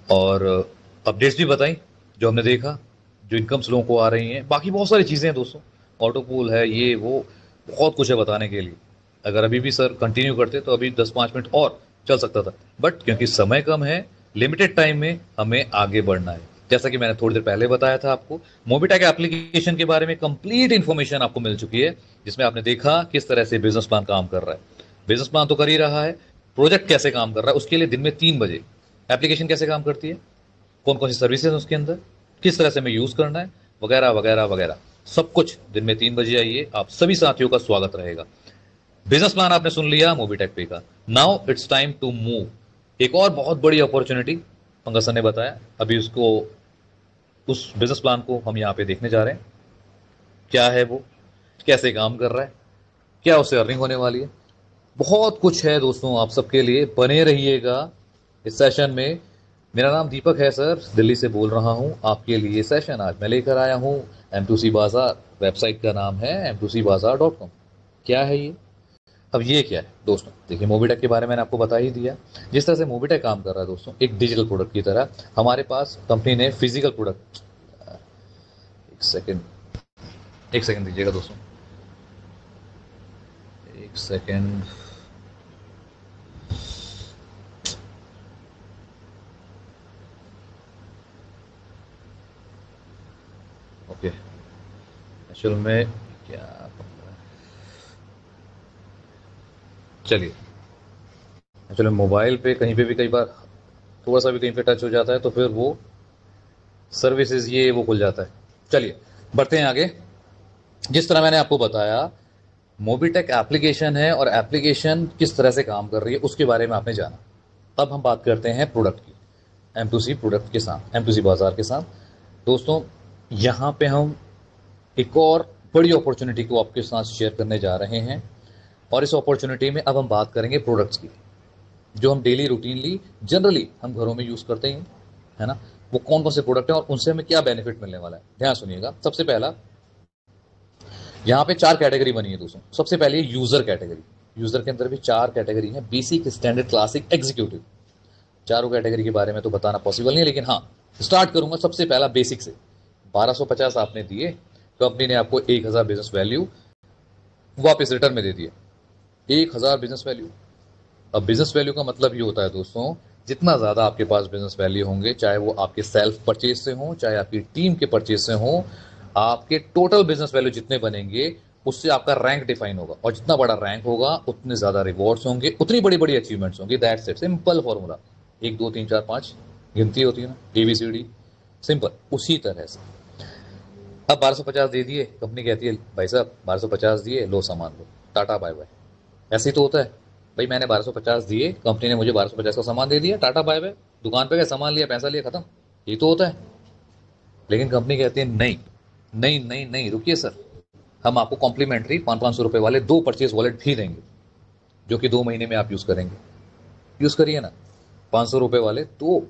[SPEAKER 1] और अपडेट्स भी बताई जो हमने देखा, जो इनकम्स लोगों को आ रही हैं, बाकी बहुत सारी चीज़ें हैं दोस्तों, ऑटो पूल है, ये वो बहुत कुछ है बताने के लिए। अगर अभी भी सर कंटिन्यू करते तो अभी 10-5 मिनट और चल सकता था, बट क्योंकि समय कम है, लिमिटेड टाइम में हमें आगे बढ़ना है। जैसा कि मैंने थोड़ी देर पहले बताया था आपको, मोबिटेक एप्लीकेशन के बारे में कंप्लीट इन्फॉर्मेशन आपको मिल चुकी है, जिसमें आपने देखा किस तरह से बिजनेस प्लान काम कर रहा है। बिजनेस प्लान तो कर ही रहा है, प्रोजेक्ट कैसे काम कर रहा है, उसके लिए दिन में 3 बजे एप्लीकेशन कैसे काम करती है, कौन कौन सी सर्विसेज उसके अंदर, किस तरह से हमें यूज़ करना है, वगैरह वगैरह वगैरह, सब कुछ दिन में 3 बजे आइए। आप सभी साथियों का स्वागत रहेगा। बिजनेस प्लान आपने सुन लिया मोबीटेक पे का। Now it's time to move. एक और बहुत बड़ी अपॉर्चुनिटी पंकज सर ने बताया, अभी उसको उस बिजनेस प्लान को हम यहाँ पे देखने जा रहे हैं। क्या है वो, कैसे काम कर रहा है, क्या उससे अर्निंग होने वाली है, बहुत कुछ है दोस्तों आप सबके लिए। बने रहिएगा इस सेशन में। मेरा नाम दीपक है सर, दिल्ली से बोल रहा हूं। आपके लिए सेशन आज मैं लेकर आया हूं M2C बाजार। वेबसाइट का नाम है m2cbazaar.com। क्या है ये, अब ये क्या है दोस्तों, देखिए मोबीटेक के बारे में मैंने आपको बता ही दिया। जिस तरह से मोबीटेक काम कर रहा है दोस्तों, एक डिजिटल प्रोडक्ट की तरह हमारे पास कंपनी ने फिजिकल प्रोडक्ट, एक सेकंड दीजिएगा दोस्तों, एक सेकंड। ओके, एक्चुअल में क्या, चलिए एक्चुअली मोबाइल पे कहीं पे भी कई बार थोड़ा सा भी कहीं पे टच हो जाता है तो फिर वो सर्विसेज ये वो खुल जाता है। चलिए बढ़ते हैं आगे। जिस तरह मैंने आपको बताया मोबीटेक एप्लीकेशन है और एप्लीकेशन किस तरह से काम कर रही है उसके बारे में आपने जाना। अब हम बात करते हैं प्रोडक्ट की, M2C प्रोडक्ट के साथ, M2C बाजार के साथ। दोस्तों यहाँ पे हम एक और बड़ी अपॉर्चुनिटी को आपके साथ शेयर करने जा रहे हैं और इस अपॉर्चुनिटी में अब हम बात करेंगे प्रोडक्ट्स की, जो हम डेली रूटीनली जनरली हम घरों में यूज करते हैं, है ना। वो कौन कौन से प्रोडक्ट हैं और उनसे हमें क्या बेनिफिट मिलने वाला है, ध्यान सुनिएगा। सबसे पहला, यहाँ पे 4 कैटेगरी बनी है दोस्तों। सबसे पहले यूजर कैटेगरी। यूजर के अंदर भी 4 कैटेगरी है, बेसिक, स्टैंडर्ड, क्लासिक, एग्जीक्यूटिव। चारों कैटेगरी के बारे में तो बताना पॉसिबल नहीं है, लेकिन हाँ स्टार्ट करूंगा सबसे पहला बेसिक से। 1250 आपने दिए, कंपनी ने आपको 1000 बिजनेस वैल्यू वापस रिटर्न में दे दिया। 1000 बिजनेस वैल्यू। अब बिजनेस वैल्यू का मतलब ये होता है दोस्तों, जितना ज्यादा आपके पास बिजनेस वैल्यू होंगे, चाहे वो आपके सेल्फ परचेज से हो, चाहे आपकी टीम के परचेज से हो, आपके टोटल बिजनेस वैल्यू जितने बनेंगे उससे आपका रैंक डिफाइन होगा। और जितना बड़ा रैंक होगा उतने ज्यादा रिवॉर्ड्स होंगे, उतनी बड़ी बड़ी अचीवमेंट्स होंगी। That's it, simple formula. 1 2 3 4 5 गिनती होती है ना, ABCD, सिंपल उसी तरह से। अब 1250 दे दिए, कंपनी कहती है भाई साहब 1250 दिए, लो सामान लो, टाटा बाय बाय। ऐसे ही तो होता है भाई, मैंने 1250 दिए, कंपनी ने मुझे 1250 का सामान दे दिया, टाटा बाय बाय। दुकान पे गए, सामान लिया, पैसा लिया, खत्म। ये तो होता है। लेकिन कंपनी कहती है नहीं नहीं नहीं नहीं, रुकिए सर, हम आपको कॉम्प्लीमेंट्री 500 रुपए वाले 2 परचेज वॉलेट भी देंगे, जो कि 2 महीने में आप यूज करेंगे। यूज करिए ना 500 रुपए वाले 2,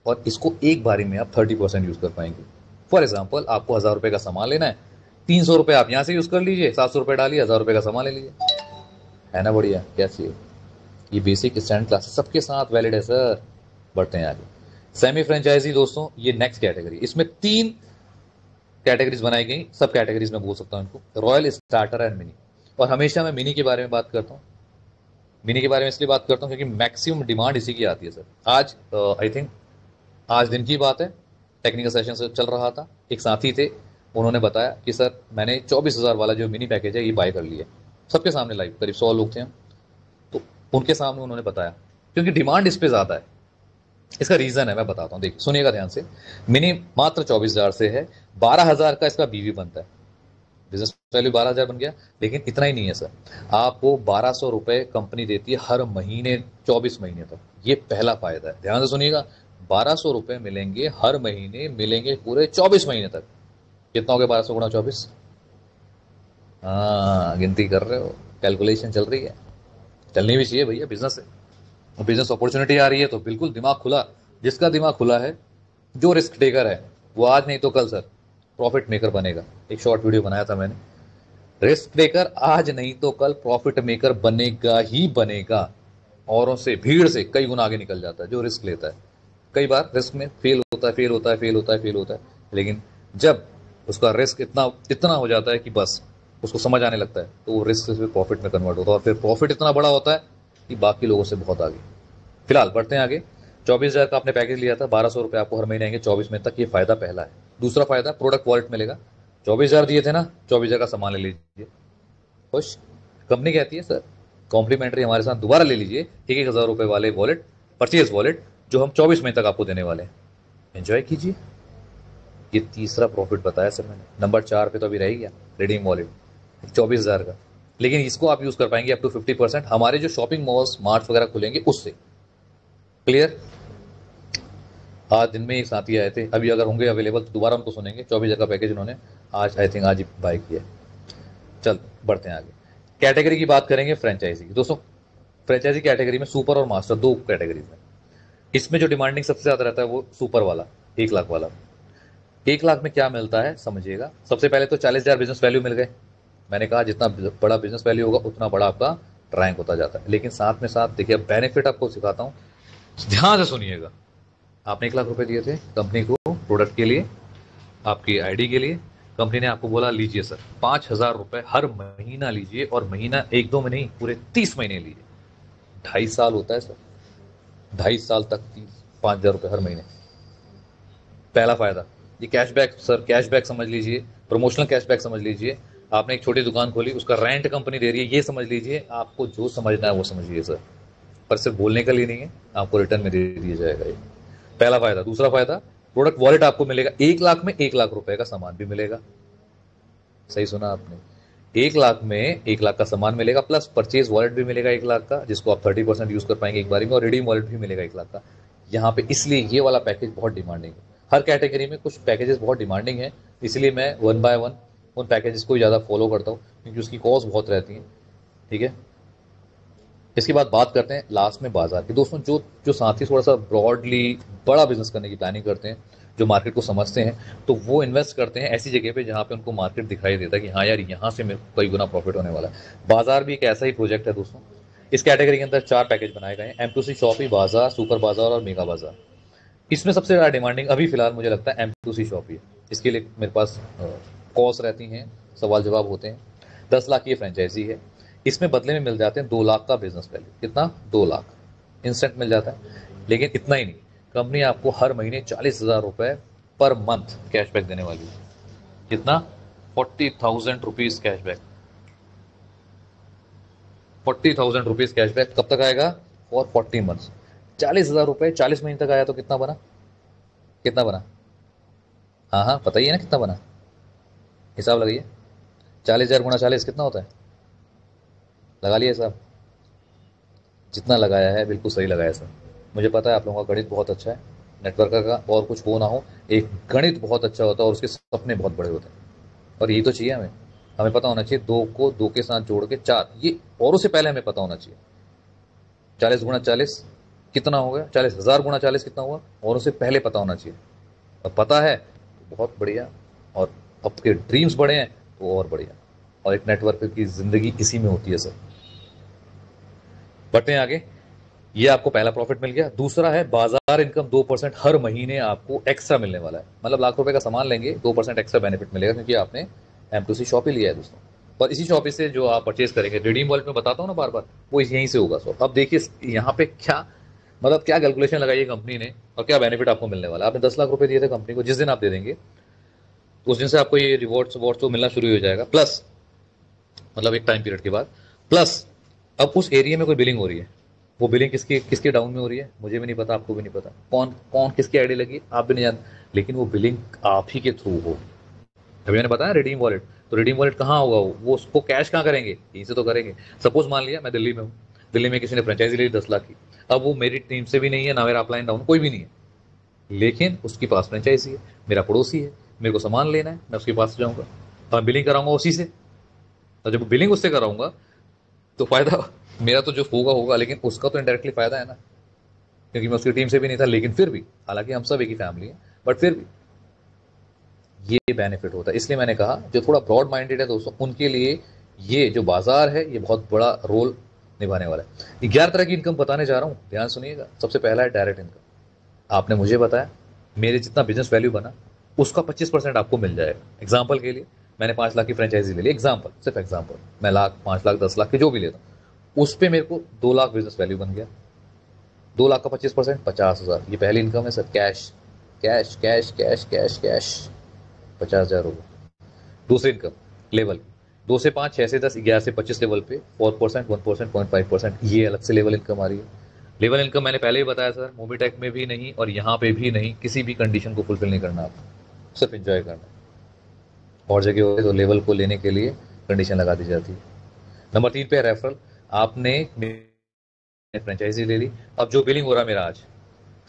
[SPEAKER 1] और इसको एक बारी में आप 30% यूज कर पाएंगे। फॉर एग्जाम्पल, आपको 1000 रुपए का सामान लेना है, 300 रुपए आप यहां से यूज कर लीजिए, 700 रुपए डालिए, 1000 रुपए का सामान ले लीजिए, है ना बढ़िया। क्या चाहिए, ये बेसिक स्टैंड क्लास सबके साथ वैलिड है सर। बढ़ते हैं आगे। सेमी फ्रेंचाइजी दोस्तों, ये नेक्स्ट कैटेगरी। इसमें 3 कैटेगरीज बनाई गई, सब कैटेगरीज में बोल सकता हूं इनको, रॉयल, स्टार्टर एंड मिनी। और हमेशा मैं मिनी के बारे में बात करता हूं। मिनी के बारे में इसलिए बात करता हूं क्योंकि मैक्सिमम डिमांड इसी की आती है सर। आज आई थिंक आज दिन की बात है, टेक्निकल सेशन से चल रहा था, एक साथी थे, उन्होंने बताया कि सर मैंने 24,000 वाला जो मिनी पैकेज है ये बाय कर लिया। सबके सामने लाइव, करीब 100 लोग थे हम, तो उनके सामने उन्होंने बताया, क्योंकि डिमांड इस पे ज्यादा है। इसका रीजन है, मैं बताता हूँ, देखिए सुनिएगा ध्यान से। मिनी मात्र 24,000 से है, 12,000 का इसका BV बनता है। बिजनेस वैल्यू 12,000 बन गया, लेकिन इतना ही नहीं है सर, आपको 1200 रुपए कंपनी देती है हर महीने 24 महीने तक। ये पहला फायदा है, ध्यान से सुनिएगा। 1200 रुपए मिलेंगे हर महीने, मिलेंगे पूरे 24 महीने तक। कितना हो गया 1200 गुणा 24? हाँ, गिनती कर रहे हो, कैलकुलेशन चल रही है, चलनी भी चाहिए भैया, बिजनेस है। बिजनेस अपॉर्चुनिटी आ रही है तो बिल्कुल दिमाग खुला। जिसका दिमाग खुला है, जो रिस्क टेकर है, वो आज नहीं तो कल सर प्रॉफिट मेकर बनेगा। एक शॉर्ट वीडियो बनाया था मैंने, रिस्क टेकर आज नहीं तो कल प्रॉफिट मेकर बनेगा ही बनेगा। औरों से, भीड़ से कई गुना आगे निकल जाता है जो रिस्क लेता है। कई बार रिस्क में फेल होता है, फेल होता है, फेल होता है, फेल होता है, लेकिन जब उसका रिस्क इतना हो जाता है कि बस उसको समझ आने लगता है, तो वो रिस्क से प्रॉफिट में कन्वर्ट होता है, और फिर प्रॉफिट इतना बड़ा होता है कि बाकी लोगों से बहुत आगे। फिलहाल बढ़ते हैं आगे। 24,000 का आपने पैकेज लिया था, 1200 रुपए आपको हर महीने आएंगे 24 महीने तक। ये फायदा पहला है। दूसरा फायदा, प्रोडक्ट वॉलेट मिलेगा। 24,000 दिए थे ना, 24,000 का सामान ले लीजिए, खुश। कंपनी कहती है सर कॉम्प्लीमेंट्री हमारे साथ दोबारा ले लीजिए 1,000 रुपए वाले वॉलेट, परचेज वॉलेट, जो हम 24 महीने तक आपको देने वाले हैं, एंजॉय कीजिए। ये तीसरा प्रॉफिट बताया सर मैंने। नंबर 4 पे तो अभी रह गया रिडीम वॉलेट 24,000 का, लेकिन इसको आप यूज कर पाएंगे अप टू 50% हमारे जो शॉपिंग मॉल्स मार्ट वगैरह खुलेंगे उससे। क्लियर? आज दिन में एक साथी आए थे, अभी अगर होंगे अवेलेबल तो दोबारा उनको सुनेंगे। 24 का पैकेज उन्होंने आज आई थिंक आज ही बाय किया। चल बढ़ते हैं आगे। कैटेगरी की बात करेंगे फ्रेंचाइजी की। दोस्तों फ्रेंचाइजी कैटेगरी में सुपर और मास्टर दो कैटेगरीज है। इसमें जो डिमांडिंग सबसे ज्यादा रहता है वो सुपर वाला 1 लाख वाला। 1 लाख में क्या मिलता है समझिएगा। सबसे पहले तो 40,000 बिजनेस वैल्यू मिल गए। मैंने कहा जितना बड़ा बिजनेस वैल्यू होगा उतना बड़ा आपका रैंक होता जाता है। लेकिन साथ में साथ देखिए बेनिफिट आपको सिखाता हूं, ध्यान से सुनिएगा। आपने 1 लाख रुपए दिए थे कंपनी को प्रोडक्ट के लिए, आपकी आईडी के लिए। कंपनी ने आपको बोला लीजिए सर 5,000 रुपए हर महीना लीजिए, और महीना 1-2 में नहीं, पूरे 30 महीने लीजिए। 2.5 साल होता है सर, 2.5 साल तक 5,000 रुपए हर महीने। पहला फायदा ये कैशबैक सर, कैशबैक समझ लीजिए, प्रमोशनल कैशबैक समझ लीजिए। आपने एक छोटी दुकान खोली, उसका रेंट कंपनी दे रही है, ये समझ लीजिए। आपको जो समझना है वो समझिए सर, पर सिर्फ बोलने का लिए नहीं है, आपको रिटर्न में दे दिया जाएगा ये। पहला फायदा। दूसरा फायदा प्रोडक्ट वॉलेट आपको मिलेगा। 1 लाख में 1 लाख रुपए का सामान भी मिलेगा। सही सुना आपने, 1 लाख में 1 लाख का सामान मिलेगा, प्लस परचेज वॉलेट भी मिलेगा 1 लाख का, जिसको आप 30% यूज कर पाएंगे एक बारी में, और रिडीम वॉलेट भी मिलेगा 1 लाख का यहाँ पे। इसलिए ये वाला पैकेज बहुत डिमांडिंग है। हर कैटेगरी में कुछ पैकेजेस बहुत डिमांडिंग है, इसलिए मैं 1 बाय 1 उन पैकेजेस को ज़्यादा फॉलो करता हूँ, क्योंकि उसकी कॉस्ट बहुत रहती है। ठीक है, इसके बाद बात करते हैं लास्ट में बाजार की। दोस्तों जो साथी थोड़ा सा ब्रॉडली बड़ा बिजनेस करने की प्लानिंग करते हैं, जो मार्केट को समझते हैं, तो वो इन्वेस्ट करते हैं ऐसी जगह पे जहाँ पे उनको मार्केट दिखाई देता है कि हाँ यार यहाँ से मेरे को कई गुना प्रॉफिट होने वाला है। बाजार भी एक ऐसा ही प्रोजेक्ट है दोस्तों। इस कैटेगरी के अंदर 4 पैकेज बनाए गए हैं, M2C शॉपी, बाजार, सुपर बाजार और मेगा बाजार। इसमें सबसे ज़्यादा डिमांडिंग अभी फिलहाल मुझे लगता है M2C शॉपी है। इसके लिए मेरे पास कॉल्स रहती हैं, सवाल जवाब होते हैं। 10 लाख की फ्रेंचाइजी है। इसमें बदले में मिल जाते हैं 2 लाख का बिजनेस वैल्यू। कितना? 2 लाख इंस्टेंट मिल जाता है। लेकिन इतना ही नहीं, कंपनी आपको हर महीने 40,000 रुपए पर मंथ कैशबैक देने वाली है। कितना? 40,000 रुपीज कैशबैक। 40,000 रुपीज कैशबैक कब तक आएगा? For 40 months. 40,000 रुपए 40 महीने तक आया तो कितना बना? कितना बना? हाँ पता ही है ना कितना बना, हिसाब लगाइए। 40,000 गुणा 40 कितना होता है? लगा लिया साहब, जितना लगाया है बिल्कुल सही लगाया सर। मुझे पता है आप लोगों का गणित बहुत अच्छा है, नेटवर्क का और कुछ हो ना हो, एक गणित बहुत अच्छा होता है और उसके सपने बहुत बड़े होते हैं। और यही तो चाहिए हमें पता होना चाहिए 2 को 2 के साथ जोड़ के 4, ये औरों से पहले हमें पता होना चाहिए। 40 गुणा 40 कितना हो गया? 40,000 गुणा 40 कितना हुआ? औरों से पहले पता होना चाहिए। अब पता है तो बहुत बढ़िया, और आपके ड्रीम्स बड़े हैं तो और बढ़िया। और एक नेटवर्क की जिंदगी इसी में होती है सर। बढ़ते हैं आगे। ये आपको पहला प्रॉफिट मिल गया। दूसरा है बाजार इनकम 2% हर महीने आपको एक्स्ट्रा मिलने वाला है। मतलब लाख रुपए का सामान लेंगे 2% एक्स्ट्रा बेनिफिट मिलेगा, क्योंकि आपने M2C शॉप ही लिया है दोस्तों। और इसी शॉप से जो आप परचेज करेंगे, रिडीम वॉलेट में बताता हूँ ना बार बार, वो यहीं से होगा। सो अब देखिए यहाँ पे क्या मतलब क्या कैलकुलेशन लगाई है कंपनी ने और क्या बेनिफिट आपको मिलने वाला है। आपने 10 लाख रुपए दिए थे कंपनी को, जिस दिन आप दे देंगे उस दिन से आपको ये रिवॉर्ड्स तो मिलना शुरू हो जाएगा। प्लस मतलब एक टाइम पीरियड के बाद, प्लस अब उस एरिया में कोई बिलिंग हो रही है, वो बिलिंग किसके डाउन में हो रही है मुझे भी नहीं पता, आपको भी नहीं पता, कौन किसकी आईडी लगी आप भी नहीं जानते, लेकिन वो बिलिंग आप ही के थ्रू हो। अभी मैंने बताया रिडीम वॉलेट, तो रिडीम वॉलेट कहाँ होगा? वो उसको कैश कहाँ करेंगे? यहीं से तो करेंगे। सपोज मान लिया मैं दिल्ली में हूँ, दिल्ली में किसी ने फ्रेंचाइजी ली 10 लाख की। अब वो मेरी टीम से भी नहीं है, ना मेरा अपलाइन डाउन, कोई भी नहीं है, लेकिन उसके पास फ्रेंचाइजी है, मेरा पड़ोसी है, मेरे को सामान लेना है, मैं उसके पास जाऊँगा तो मैं बिलिंग कराऊंगा उसी से। तो जब बिलिंग उससे कराऊंगा तो फायदा मेरा तो जो होगा, लेकिन उसका तो इनडायरेक्टली फायदा है ना, क्योंकि मैं उसकी टीम से भी नहीं था। लेकिन फिर भी, हालांकि हम सब एक ही फैमिली है, बट फिर भी ये बेनिफिट होता है। इसलिए मैंने कहा जो थोड़ा ब्रॉड माइंडेड है दोस्तों, उनके लिए ये जो बाजार है ये बहुत बड़ा रोल निभाने वाला है। 11 तरह की इनकम बताने जा रहा हूं, ध्यान सुनिएगा। सबसे पहला है डायरेक्ट इनकम। आपने मुझे बताया मेरे जितना बिजनेस वैल्यू बना उसका 25% आपको मिल जाएगा। एग्जाम्पल के लिए मैंने 5 लाख की फ्रेंचाइजी ले ली, एग्जाम्पल, सिर्फ एग्जाम्पल, मैं लाख, 5 लाख, 10 लाख की जो भी लेता हूँ, उस पर मेरे को 2 लाख बिजनेस वैल्यू बन गया। 2 लाख का 25% 50,000, ये पहली इनकम है sir. Cash cash cash cash cash cash 50,000 होगा। दूसरी इनकम लेवल 2 से 5, 6 से 10, 11 से 25 लेवल पे 4%, 1%, 0.5%, ये अलग से लेवल इनकम आ रही है। लेवल इनकम मैंने पहले ही बताया सर, मोबीटेक में भी नहीं और यहाँ पे भी नहीं, किसी भी कंडीशन को फुलफिल नहीं करना, आपको सिर्फ एंजॉय करना है। और जगह होती तो लेवल को लेने के लिए कंडीशन लगा दी जाती है। नंबर 3 पे रेफरल। आपने फ्रेंचाइजी ले ली, अब जो बिलिंग हो रहा है मेरा आज,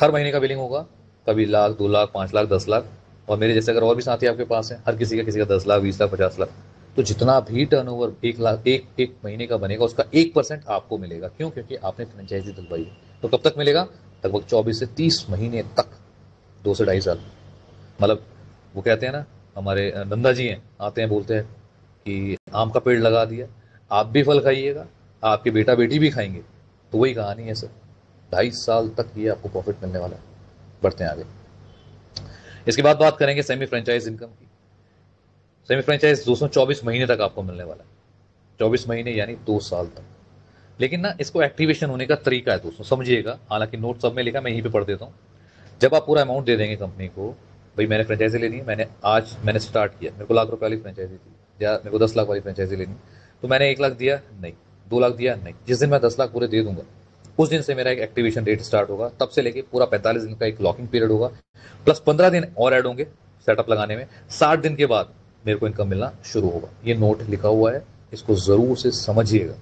[SPEAKER 1] हर महीने का बिलिंग होगा, कभी लाख, 2 लाख, 5 लाख, 10 लाख, और मेरे जैसे अगर और भी साथी आपके पास हैं, हर किसी का 10 लाख, 20 लाख, 50 लाख, तो जितना भी टर्नओवर 1 लाख एक महीने का बनेगा, उसका 1% आपको मिलेगा। क्यों? क्योंकि आपने फ्रेंचाइजी दिलवाई है। तो कब तक मिलेगा? लगभग 24 से 30 महीने तक, 2 से 2.5 साल। मतलब वो कहते हैं ना, हमारे नंदा जी हैं, आते हैं बोलते हैं कि आम का पेड़ लगा दिया, आप भी फल खाइएगा, आपके बेटा बेटी भी खाएंगे। तो वही कहानी है सर, 2.5 साल तक ये आपको प्रॉफिट मिलने वाला है। बढ़ते हैं आगे। इसके बाद बात करेंगे सेमी फ्रेंचाइज इनकम की। सेमी फ्रेंचाइज 224 महीने तक आपको मिलने वाला है, 24 महीने यानी 2 साल तक। लेकिन ना, इसको एक्टिवेशन होने का तरीका है दोस्तों, समझिएगा। हालांकि नोट सब में लिखा, मैं यहीं पे पढ़ देता हूँ। जब आप पूरा अमाउंट दे देंगे कंपनी को, भाई मैंने फ्रेंचाइजी लेनी है, मैंने स्टार्ट किया, मेरे को 1 लाख रुपए वाली फ्रेंचाइजी थी, या मेरे को 10 लाख वाली फ्रेंचाइजी लेनी, तो मैंने 1 लाख दिया नहीं, 2 लाख दिया नहीं। जिस दिन मैं 10 लाख पूरे दे दूंगा, उस दिन से मेरा एक एक्टिवेशन डेट स्टार्ट होगा। तब से लेके पूरा 45 दिन का एक लॉकिंग पीरियड होगा, प्लस 15 दिन और ऐड होंगे सेटअप लगाने में। 60 दिन के बाद मेरे को इनकम मिलना शुरू होगा। ये नोट लिखा हुआ है, इसको जरूर से समझिएगा।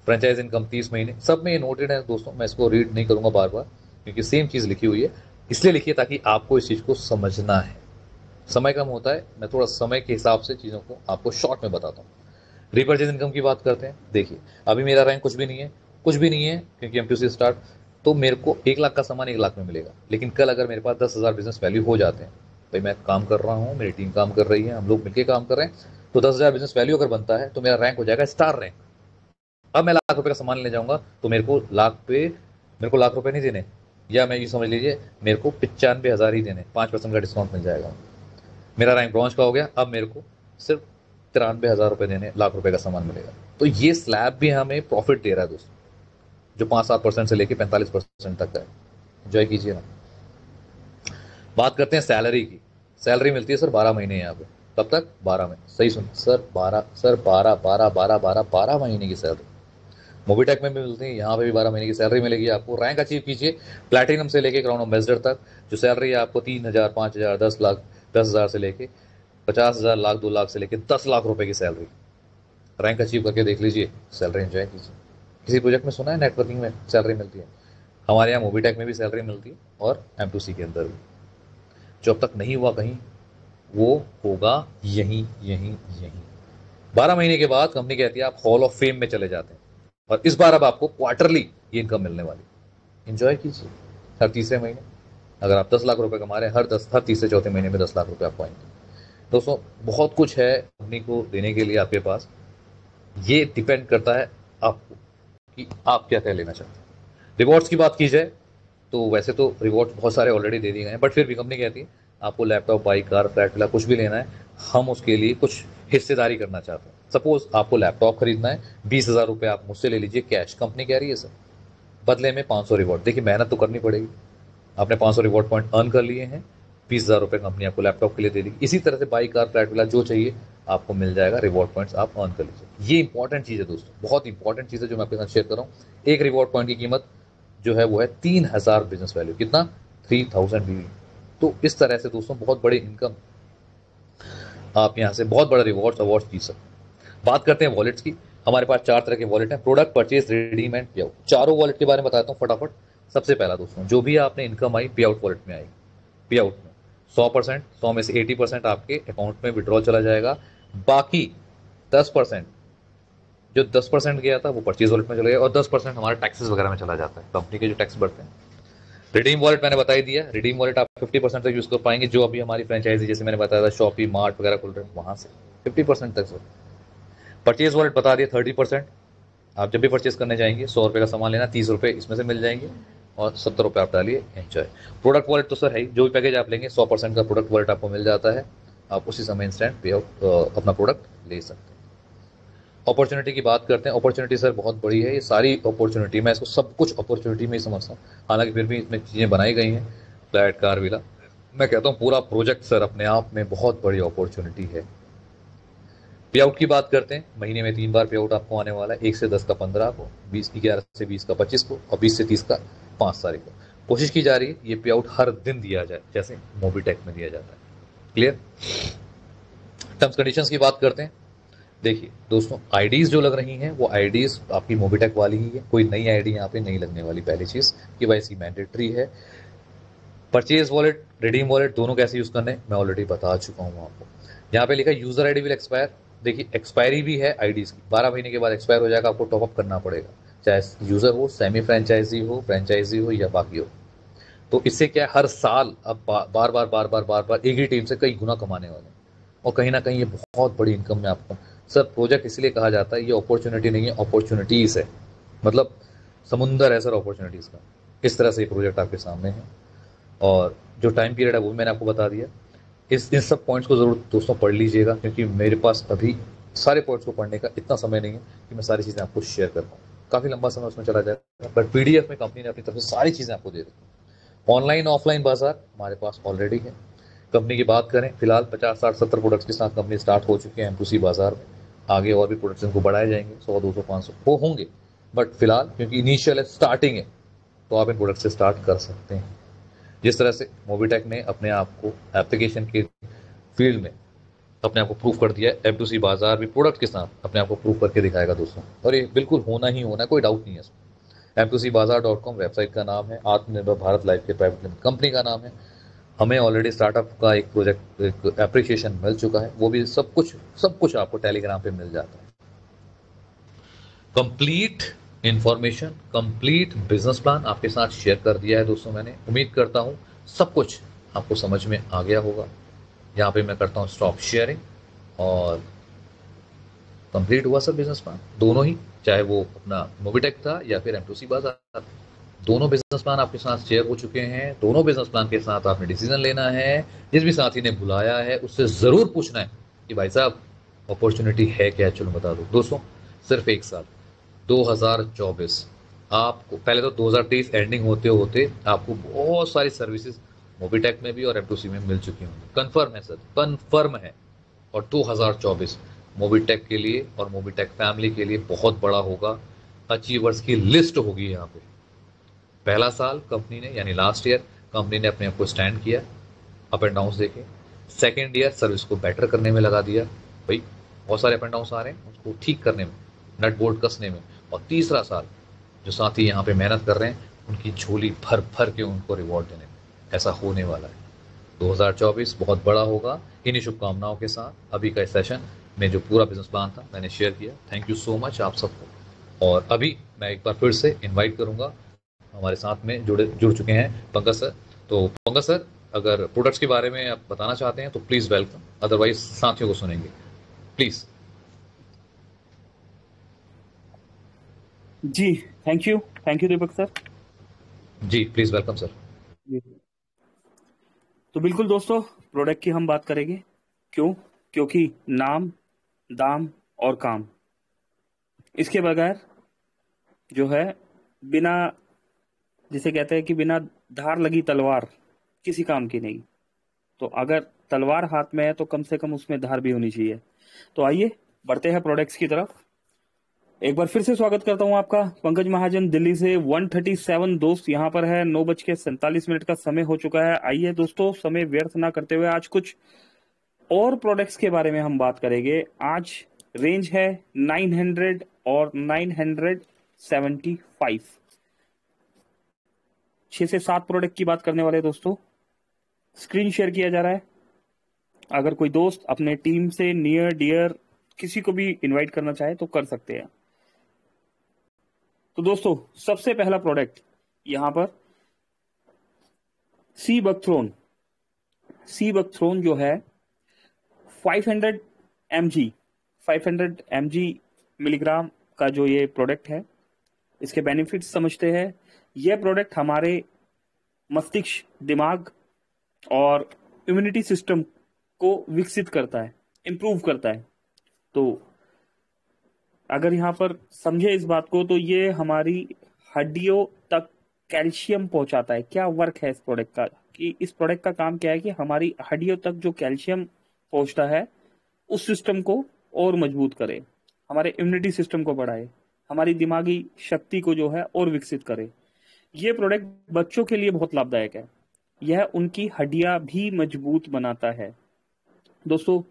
[SPEAKER 1] फ्रेंचाइज इनकम 30 महीने, सब में ये नोटेड है दोस्तों। मैं इसको रीड नहीं करूंगा बार बार, क्योंकि सेम चीज लिखी हुई है। इसलिए लिखिए ताकि आपको इस चीज को समझना है। समय कम होता है, मैं थोड़ा समय के हिसाब से चीजों को आपको शॉर्ट में बताता हूँ। रिपर्चेज इनकम की बात करते हैं। देखिए, अभी मेरा रैंक कुछ भी नहीं है, कुछ भी नहीं है, क्योंकि M2C स्टार्ट, तो मेरे को 1 लाख का सामान 1 लाख में मिलेगा। लेकिन कल अगर मेरे पास 10,000 बिजनेस वैल्यू हो जाते हैं, भाई मैं काम कर रहा हूँ, मेरी टीम काम कर रही है, हम लोग मिलकर काम कर रहे हैं, तो 10,000 बिजनेस वैल्यू अगर बनता है तो मेरा रैंक हो जाएगा स्टार रैंक। अब मैं 1 लाख रुपए का सामान ले जाऊंगा, तो मेरे को 1 लाख रुपए नहीं देने, या मैं ये समझ लीजिए मेरे को 95,000 ही देने, 5% का डिस्काउंट मिल जाएगा। मेरा रैंक ब्रॉन्ज का हो गया, अब मेरे को सिर्फ 93,000 रुपए देने, 1 लाख रुपए का सामान मिलेगा। तो ये स्लैब भी हमें प्रॉफिट दे रहा है दोस्तों, जो 5-7% से लेके 45% तक का है। एंजॉय कीजिए ना। बात करते हैं सैलरी की। सैलरी मिलती है सर 12 महीने यहाँ पे। कब तक? 12 महीने। सही सुन सर, 12 महीने की सैलरी। मोबीटेक में भी मिलती है, यहाँ पे भी 12 महीने की सैलरी मिलेगी आपको। रैंक अचीव कीजिए, प्लैटिनम से लेके क्राउन एम्बेसडर तक, जो सैलरी है आपको 3,000, 5,000, 10 लाख, 10,000 से लेके 50,000, लाख, 2 लाख से लेके 10 लाख रुपए की सैलरी। रैंक अचीव करके देख लीजिए, सैलरी एंजॉय कीजिए। किसी प्रोजेक्ट में सुना है नेटवर्किंग में सैलरी मिलती है? हमारे यहाँ मोबीटेक में भी सैलरी मिलती है, और M2C के अंदर भी। जो अब तक नहीं हुआ कहीं, वो होगा यहीं यहीं यहीं। 12 महीने के बाद कंपनी कहती है आप हॉल ऑफ फेम में चले जाते हैं, और इस बार अब आपको क्वार्टरली ये इनकम मिलने वाली। एंजॉय कीजिए। हर तीसरे महीने अगर आप 10 लाख रुपए कमा रहे हैं, हर तीसरे चौथे महीने में 10 लाख रुपए आपको आएंगे। दोस्तों, बहुत कुछ है कंपनी को देने के लिए आपके पास। ये डिपेंड करता है आपको कि आप क्या क्या लेना चाहते हैं। रिवॉर्ड्स की बात की जाए तो वैसे तो रिवॉर्ड्स बहुत सारे ऑलरेडी दे दिए गए हैं, बट फिर भी कंपनी कहती है आपको laptop, bike, car, flat, villa कुछ भी लेना है, हम उसके लिए कुछ हिस्सेदारी करना चाहते हैं। सपोज आपको लैपटॉप खरीदना है, 20,000 रुपये आप मुझसे ले लीजिए कैश, कंपनी कह रही है सर, बदले में 500 रिवॉर्ड। देखिए, मेहनत तो करनी पड़ेगी। आपने 500 रिवॉर्ड पॉइंट अर्न कर लिए हैं, 20,000 रुपये कंपनी आपको लैपटॉप के लिए दे देगी। इसी तरह से बाइक, कार, फ्लैट, विला जो चाहिए आपको मिल जाएगा, रिवॉर्ड पॉइंट्स आप अर्न कर लीजिए। ये इंपॉर्टेंट चीज़ है दोस्तों, बहुत इंपॉर्टेंट चीज़ है जो मैं आपके साथ शेयर कर रहा हूँ। एक रिवॉर्ड पॉइंट की कीमत जो है वो है 3,000 बिजनेस वैल्यू। कितना? 3,000 BV। तो इस तरह से दोस्तों बहुत बड़ी इनकम, आप यहाँ से बहुत बड़ा रिवॉर्ड्स अवार्ड्स जीत सकते हैं। बात करते हैं वॉलेट्स की। हमारे पास 4 तरह के वॉलेट हैं: प्रोडक्ट, परचेज, रिडीम एंड पे आउट। चारों वॉलेट के बारे में बताता हूँ फटाफट। सबसे पहला दोस्तों, जो भी आपने इनकम आई पे आउट वॉलेट में आएगी। पे आउट में 100%, 100 में से 80% आपके अकाउंट में विड्रॉल चला जाएगा। बाकी 10%, जो 10% गया था वो परचेज वॉलेट में चला गया, और 10% हमारे टैक्सेस वगैरह में चला जाता है, कंपनी के जो टैक्स बढ़ते हैं। रिडीम वॉलेट मैंने बता ही दिया। रिडीम वॉलेट आप 50% तक यूज कर पाएंगे, जो अभी हमारी फ्रेंचाइजी जैसे मैंने बताया था, शॉपी, मार्ट वगैरह खुल रहे हैं, वहां से 50% तक। परचेज वॉलेट बता दिया 30%। आप जब भी परचेज करने जाएंगे, 100 रुपये का सामान लेना, 30 रुपये इसमें से मिल जाएंगे, और 70 रुपये आप डालिए, एंजॉय। प्रोडक्ट वॉलेट तो सर है ही, जो भी पैकेज आप लेंगे 100% का प्रोडक्ट वॉलेट आपको मिल जाता है। आप उसी समय इंस्टेंट पे आउट अपना प्रोडक्ट ले सकते हैं। अपॉर्चुनिटी की बात करते हैं। अपॉर्चुनिटी सर बहुत बड़ी है, ये सारी अपॉर्चुनिटी, मैं इसको सब कुछ अपॉर्चुनिटी में ही समझता हूँ। हालांकि फिर भी इसमें चीज़ें बनाई गई हैं, फ्लैट, कार, विला। मैं कहता हूँ पूरा प्रोजेक्ट सर अपने आप में बहुत बड़ी अपॉर्चुनिटी है। पे आउट की बात करते हैं। महीने में 3 बार पे आउट आपको आने वाला है, 1 से 10 का 15 को, 11 से 20 का 25 को, और 20 से 30 का 5 तारीख को। कोशिश की जा रही है ये पे आउट हर दिन दिया जाए, जैसे मोबीटेक में दिया जाता है। क्लियर? टर्म्स कंडीशंस की बात करते हैं। देखिए दोस्तों, आईडीज जो लग रही हैं वो आईडीज आपकी मोबिटेक वाली ही है, कोई नई आईडी यहाँ पे नहीं लगने वाली। पहली चीज़ KYC मैंडेटरी है। परचेज वॉलेट, रिडीम वॉलेट दोनों कैसे यूज़ करने मैं ऑलरेडी बता चुका हूँ आपको। यहाँ पे लिखा है यूज़र आईडी विल एक्सपायर। देखिए एक्सपायरी भी है आईडीज़ की, 12 महीने के बाद एक्सपायर हो जाएगा, आपको टॉपअप करना पड़ेगा, चाहे यूज़र हो, सेमी फ्रेंचाइजी हो या बाकी हो। तो इससे क्या है, हर साल अब बार बार एक ही टीम से कई गुना कमाने वाले हैं, और कहीं ना कहीं ये बहुत बड़ी इनकम में आपको। सर प्रोजेक्ट इसलिए कहा जाता है, ये अपॉर्चुनिटी नहीं है, अपॉर्चुनिटीज़ है, मतलब समुंदर है सर अपॉर्चुनिटीज़ का। इस तरह से ये प्रोजेक्ट आपके सामने है, और जो टाइम पीरियड है वो मैंने आपको बता दिया। इन सब पॉइंट्स को ज़रूर दोस्तों पढ़ लीजिएगा, क्योंकि मेरे पास अभी सारे पॉइंट्स को पढ़ने का इतना समय नहीं है कि मैं सारी चीज़ें आपको शेयर कर पाऊँ। काफ़ी लंबा समय उसमें चला जाएगा, बट PDF में कंपनी ने अपनी तरफ से सारी चीज़ें आपको दे दी। ऑनलाइन ऑफलाइन बाजार हमारे पास ऑलरेडी है। कंपनी की बात करें, फिलहाल 50 60 70 प्रोडक्ट्स के साथ कंपनी स्टार्ट हो चुकी है M2C बाजार में। आगे और भी प्रोडक्ट्स को बढ़ाए जाएंगे, 100 200 500 वो होंगे, बट फिलहाल क्योंकि इनिशियल है, स्टार्टिंग है, तो आप इन प्रोडक्ट से स्टार्ट कर सकते हैं। जिस तरह से मोबिटेक ने अपने आप को एप्लीकेशन के फील्ड में अपने आप को प्रूव कर दिया है, M2C बाजार भी प्रोडक्ट के साथ अपने आप को प्रूव करके दिखाएगा दोस्तों, और ये बिल्कुल होना ही होना है, कोई डाउट नहीं है इसमें। M2CBazaar.com वेबसाइट का नाम है, आत्मनिर्भर भारत लाइफ के प्राइवेट लिमिटेड कंपनी का नाम है। हमें ऑलरेडी स्टार्टअप का एक प्रोजेक्ट, एक एप्रिसिएशन मिल चुका है, वो भी सब कुछ आपको टेलीग्राम पे मिल जाता है। Complete information, complete business plan आपके साथ शेयर कर दिया है दोस्तों मैंने। उम्मीद करता हूँ सब कुछ आपको समझ में आ गया होगा। यहाँ पे मैं करता हूँ स्टॉप शेयरिंग, और कंप्लीट हुआ सब बिजनेस प्लान दोनों ही, चाहे वो अपना मोबिटेक था या फिर M2C बाजार। दोनों बिजनेस प्लान आपके साथ शेयर हो चुके हैं। दोनों बिजनेस प्लान के साथ आपने डिसीजन लेना है। जिस भी साथी ने बुलाया है उससे ज़रूर पूछना है कि भाई साहब अपॉर्चुनिटी है क्या, चलो बता दो दोस्तों। सिर्फ एक साल 2024, आपको पहले तो 2023 एंडिंग होते होते आपको बहुत सारी सर्विसेज मोबिटेक में भी और M2C में मिल चुकी होंगी। कन्फर्म है सर, कन्फर्म है। और 2024 मोबिटेक के लिए और मोबिटेक फैमिली के लिए बहुत बड़ा होगा। अचीवर्स की लिस्ट होगी यहाँ पे। पहला साल कंपनी ने, यानी लास्ट ईयर कंपनी ने अपने आप को स्टैंड किया, अप एंड डाउन देखे। सेकेंड ईयर सर्विस को बेटर करने में लगा दिया, भाई बहुत सारे अप एंड डाउन आ रहे हैं, उसको ठीक करने में, नट बोल्ट कसने में। और तीसरा साल जो साथी यहाँ पे मेहनत कर रहे हैं उनकी झोली भर भर के उनको रिवॉर्ड देने में, ऐसा होने वाला है। 2024 बहुत बड़ा होगा। इन्हीं शुभकामनाओं के साथ अभी का सेशन में जो पूरा बिजनेस प्लान था मैंने शेयर किया। थैंक यू सो मच आप सबको। और अभी मैं एक बार फिर से इनवाइट करूंगा, हमारे साथ में जुड़ चुके हैं पंकज सर। तो पंकज सर, अगर प्रोडक्ट्स के बारे में आप बताना चाहते हैं तो प्लीज़ वेलकम, अदरवाइज साथियों को सुनेंगे प्लीज़।
[SPEAKER 2] जी, थैंक यू दीपक सर।
[SPEAKER 1] जी प्लीज़ वेलकम सर।
[SPEAKER 2] तो बिल्कुल दोस्तों, प्रोडक्ट की हम बात करेंगे। क्यों? क्योंकि नाम, दाम और काम, इसके बगैर जो है, बिना, जिसे कहते हैं कि बिना धार लगी तलवार किसी काम की नहीं। तो अगर तलवार हाथ में है तो कम से कम उसमें धार भी होनी चाहिए। तो आइए बढ़ते हैं प्रोडक्ट्स की तरफ। एक बार फिर से स्वागत करता हूं आपका, पंकज महाजन दिल्ली से। 137 दोस्त यहाँ पर है। 9:47 का समय हो चुका है। आइए दोस्तों, समय व्यर्थ ना करते हुए आज कुछ और प्रोडक्ट्स के बारे में हम बात करेंगे। आज रेंज है 900 और 975, 6 से 7 प्रोडक्ट की बात करने वाले दोस्तों। स्क्रीन शेयर किया जा रहा है। अगर कोई दोस्त अपने टीम से नियर डियर किसी को भी इनवाइट करना चाहे तो कर सकते हैं। तो दोस्तों, सबसे पहला प्रोडक्ट यहां पर सी बकथ्रोन जो है 500 mg मिलीग्राम का जो ये प्रोडक्ट है, इसके बेनिफिट्स समझते हैं। यह प्रोडक्ट हमारे मस्तिष्क, दिमाग और इम्यूनिटी सिस्टम को विकसित करता है, इंप्रूव करता है। तो अगर यहाँ पर समझे इस बात को, तो ये हमारी हड्डियों तक कैल्शियम पहुंचाता है। क्या वर्क है इस प्रोडक्ट का, कि इस प्रोडक्ट का काम क्या है कि हमारी हड्डियों तक जो कैल्शियम पहुंचता है उस सिस्टम को और मजबूत करे, हमारे इम्यूनिटी सिस्टम को बढ़ाए, हमारी दिमागी शक्ति को जो है और विकसित करे। ये प्रोडक्ट बच्चों के लिए बहुत लाभदायक है। यह उनकी हड्डियां भी मजबूत बनाता है। दोस्तों,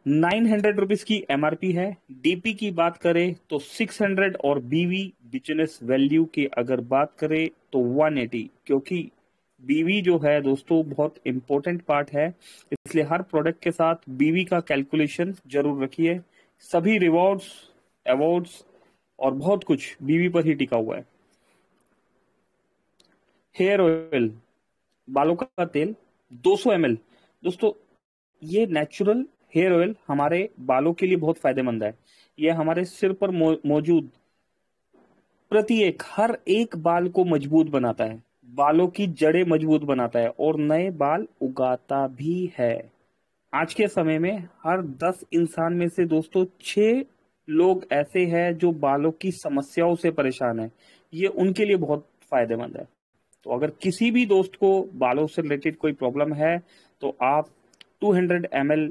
[SPEAKER 2] ₹900 की एमआरपी है। डीपी की बात करें तो 600 और बीवी बिजनेस वैल्यू की अगर बात करें तो 180, क्योंकि बीवी जो है दोस्तों बहुत इंपॉर्टेंट पार्ट है, इसलिए हर प्रोडक्ट के साथ बीवी का कैलकुलेशन जरूर रखिए। सभी रिवॉर्ड्स, अवार्ड्स और बहुत कुछ बीवी पर ही टिका हुआ है। हेयर ऑयल, बालों का तेल 200 ml। दोस्तों ये नेचुरल हेयर ऑयल हमारे बालों के लिए बहुत फायदेमंद है। ये हमारे सिर पर मौजूद प्रत्येक हर एक बाल को मजबूत बनाता है, बालों की जड़ें मजबूत बनाता है और नए बाल उगाता भी है। आज के समय में हर 10 इंसान में से दोस्तों 6 लोग ऐसे हैं जो बालों की समस्याओं से परेशान है। ये उनके लिए बहुत फायदेमंद है। तो अगर किसी भी दोस्त को बालों से रिलेटेड कोई प्रॉब्लम है तो आप 200 ml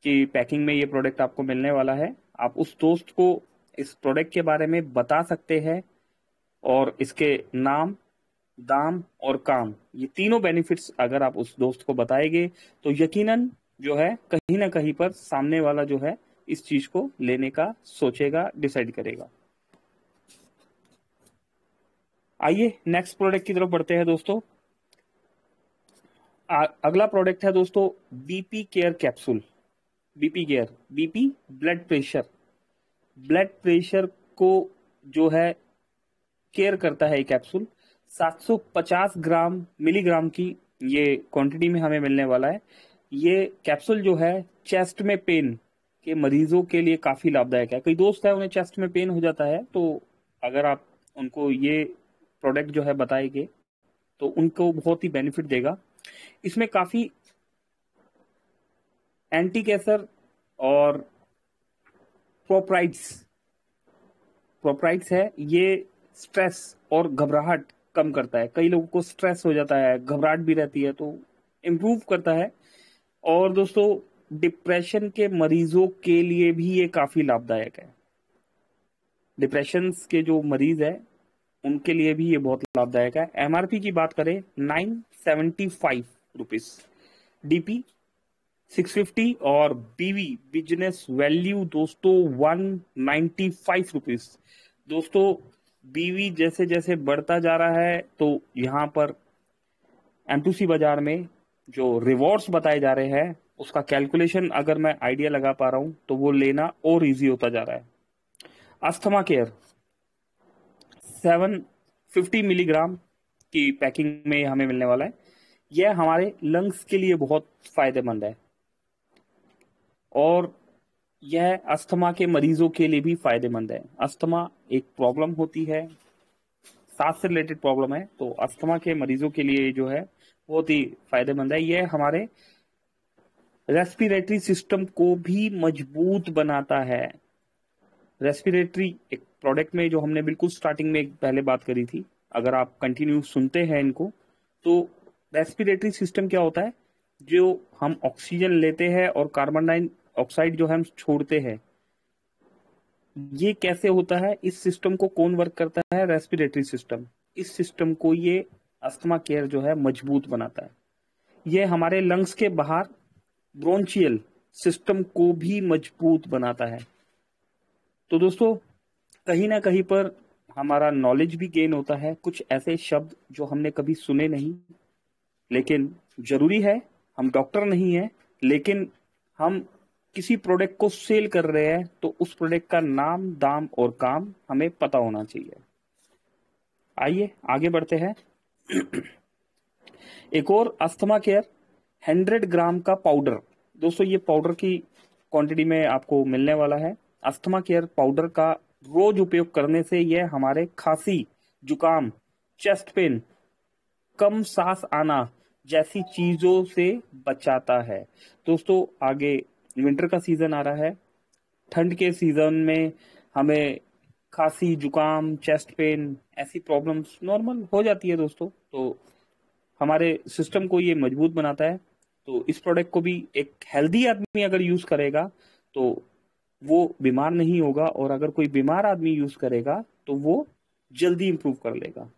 [SPEAKER 2] की पैकिंग में ये प्रोडक्ट आपको मिलने वाला है। आप उस दोस्त को इस प्रोडक्ट के बारे में बता सकते हैं और इसके नाम, दाम और काम, ये तीनों बेनिफिट्स अगर आप उस दोस्त को बताएंगे तो यकीनन जो है कहीं ना कहीं पर सामने वाला जो है इस चीज को लेने का सोचेगा, डिसाइड करेगा। आइए नेक्स्ट प्रोडक्ट की तरफ बढ़ते हैं दोस्तों। अगला प्रोडक्ट है दोस्तों BP care capsule. BP care, BP blood pressure, blood pressure को जो है केयर करता है ये कैप्सूल। 750 ग्राम मिलीग्राम की ये क्वांटिटी में हमें मिलने वाला है। ये कैप्सूल जो है चेस्ट में पेन के मरीजों के लिए काफी लाभदायक है। कई दोस्त है उन्हें चेस्ट में पेन हो जाता है, तो अगर आप उनको ये प्रोडक्ट जो है बताएंगे तो उनको बहुत ही बेनिफिट देगा। इसमें काफी एंटी कैंसर और प्रोप्राइट्स है। ये स्ट्रेस और घबराहट कम करता है। कई लोगों को स्ट्रेस हो जाता है, घबराहट भी रहती है, तो इम्प्रूव करता है। और दोस्तों डिप्रेशन के मरीजों के लिए भी ये काफी लाभदायक है। डिप्रेशन के जो मरीज है उनके लिए भी ये बहुत लाभदायक है। एमआरपी की बात करें 975 रुपीज, डीपी 650 और बीवी बिजनेस वैल्यू दोस्तों 195 रुपीज। दोस्तों बीवी जैसे जैसे बढ़ता जा रहा है तो यहाँ पर M2C बाजार में जो रिवॉर्ड्स बताए जा रहे हैं उसका कैलकुलेशन अगर मैं आइडिया लगा पा रहा हूं तो वो लेना और इजी होता जा रहा है। अस्थमा केयर 750 मिलीग्राम की पैकिंग में हमें मिलने वाला है। यह हमारे लंग्स के लिए बहुत फायदेमंद है और यह अस्थमा के मरीजों के लिए भी फायदेमंद है। अस्थमा एक प्रॉब्लम होती है, सांस से रिलेटेड प्रॉब्लम है, तो अस्थमा के मरीजों के लिए जो है बहुत ही फायदेमंद है। यह हमारे रेस्पिरेटरी सिस्टम को भी मजबूत बनाता है। रेस्पिरेटरी एक प्रोडक्ट में जो हमने बिल्कुल स्टार्टिंग में पहले बात करी थी, अगर आप कंटिन्यू सुनते हैं इनको तो रेस्पिरेटरी सिस्टम क्या होता है, जो हम ऑक्सीजन लेते हैं और कार्बन डाइऑक्साइड जो हम छोड़ते हैं, ये कैसे होता है, इस सिस्टम को कौन वर्क करता है, रेस्पिरेटरी सिस्टम। इस सिस्टम को ये अस्थमा केयर जो है मजबूत बनाता है। ये हमारे लंग्स के बाहर ब्रोंचियल सिस्टम को भी मजबूत बनाता है। तो दोस्तों कहीं ना कहीं पर हमारा नॉलेज भी गेन होता है, कुछ ऐसे शब्द जो हमने कभी सुने नहीं, लेकिन जरूरी है, हम डॉक्टर नहीं है लेकिन हम किसी प्रोडक्ट को सेल कर रहे हैं तो उस प्रोडक्ट का नाम, दाम और काम हमें पता होना चाहिए। आइए आगे बढ़ते हैं। एक और अस्थमा केयर 100 ग्राम का पाउडर। दोस्तों ये पाउडर की क्वांटिटी में आपको मिलने वाला है। अस्थमा केयर पाउडर का रोज उपयोग करने से यह हमारे खांसी, जुकाम, चेस्ट पेन, कम सांस आना जैसी चीजों से बचाता है। दोस्तों आगे विंटर का सीजन आ रहा है, ठंड के सीजन में हमें खांसी, जुकाम, चेस्ट पेन ऐसी प्रॉब्लम्स नॉर्मल हो जाती है दोस्तों, तो हमारे सिस्टम को ये मजबूत बनाता है। तो इस प्रोडक्ट को भी एक हेल्दी आदमी अगर यूज करेगा तो वो बीमार नहीं होगा, और अगर कोई बीमार आदमी यूज करेगा तो वो जल्दी इंप्रूव कर लेगा।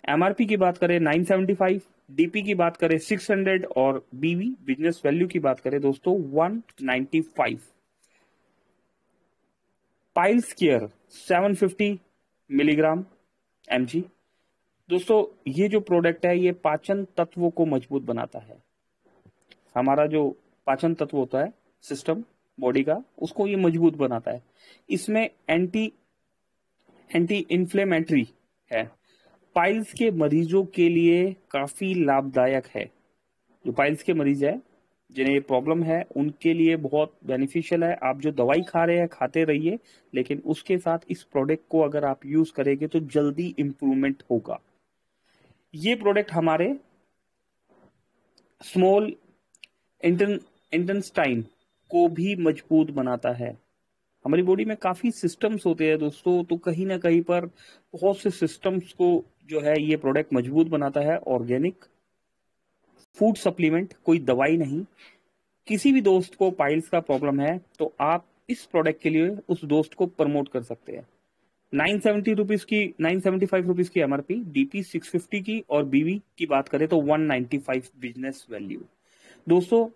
[SPEAKER 2] एमआरपी की बात करें 975, डीपी की बात करें 600 और बीवी बिजनेस वैल्यू की बात करें दोस्तों 195। Piles care 750 milligram mg। दोस्तों ये जो प्रोडक्ट है ये पाचन तत्वों को मजबूत बनाता है। हमारा जो पाचन तत्व होता है सिस्टम बॉडी का, उसको ये मजबूत बनाता है। इसमें एंटी इन्फ्लेमेटरी है। पाइल्स के मरीजों के लिए काफी लाभदायक है। जो पाइल्स के मरीज है जिन्हें ये प्रॉब्लम है उनके लिए बहुत बेनिफिशियल है। आप जो दवाई खा रहे हैं खाते रहिए, लेकिन उसके साथ इस प्रोडक्ट को अगर आप यूज करेंगे तो जल्दी इंप्रूवमेंट होगा। ये प्रोडक्ट हमारे स्मॉल इंटेस्टाइन को भी मजबूत बनाता है। हमारी बॉडी में काफी सिस्टम्स होते हैं दोस्तों, तो कहीं ना कहीं पर बहुत से सिस्टम्स को जो है ये प्रोडक्ट मजबूत बनाता है। ऑर्गेनिक फूड सप्लीमेंट, कोई दवाई नहीं। किसी भी दोस्त को पाइल्स का प्रॉब्लम है तो आप इस प्रोडक्ट के लिए उस दोस्त को प्रमोट कर सकते हैं। 975 रुपीज की एमआरपी, डीपी 650 की और बीवी की बात करें तो 195 बिजनेस वैल्यू। दोस्तों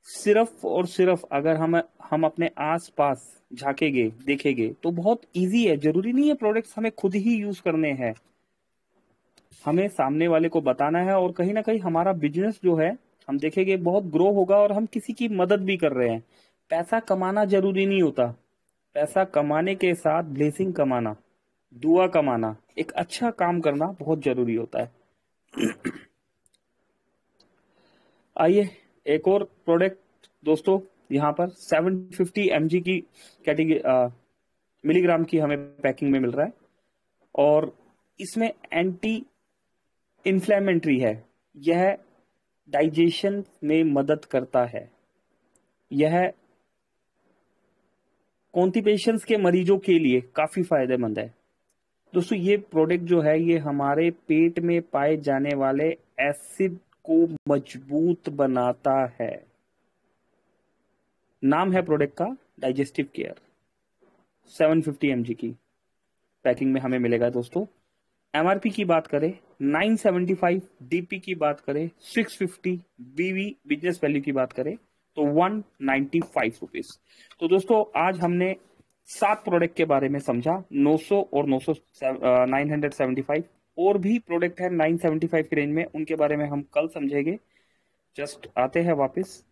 [SPEAKER 2] सिर्फ और सिर्फ अगर हम अपने आस पास झांकेंगे देखेंगे तो बहुत इजी है। जरूरी नहीं है प्रोडक्ट्स हमें खुद ही यूज करने हैं, हमें सामने वाले को बताना है। और कहीं ना कहीं हमारा बिजनेस जो है हम देखेंगे बहुत ग्रो होगा और हम किसी की मदद भी कर रहे हैं। पैसा कमाना जरूरी नहीं होता, पैसा कमाने के साथ ब्लेसिंग कमाना, दुआ कमाना, एक अच्छा काम करना बहुत जरूरी होता है। आइए एक और प्रोडक्ट दोस्तों, यहाँ पर 750 mg की कैटेगरी मिलीग्राम की हमें पैकिंग में मिल रहा है और इसमें एंटी इन्फ्लेमेटरी है। यह डाइजेशन में मदद करता है। यह कॉन्स्टिपेशंस के मरीजों के लिए काफी फायदेमंद है। दोस्तों ये प्रोडक्ट जो है ये हमारे पेट में पाए जाने वाले एसिड को मजबूत बनाता है। नाम है प्रोडक्ट का डाइजेस्टिव केयर। 750 mg की पैकिंग में हमें मिलेगा दोस्तों। एमआरपी की बात करें 975, डीपी की बात करें 650, बीवी बिजनेस वैल्यू की बात करें तो 195 रुपीज। तो दोस्तों आज हमने 7 प्रोडक्ट के बारे में समझा, 900 और 975 और भी प्रोडक्ट है 975 की रेंज में, उनके बारे में हम कल समझेंगे। जस्ट आते हैं वापस।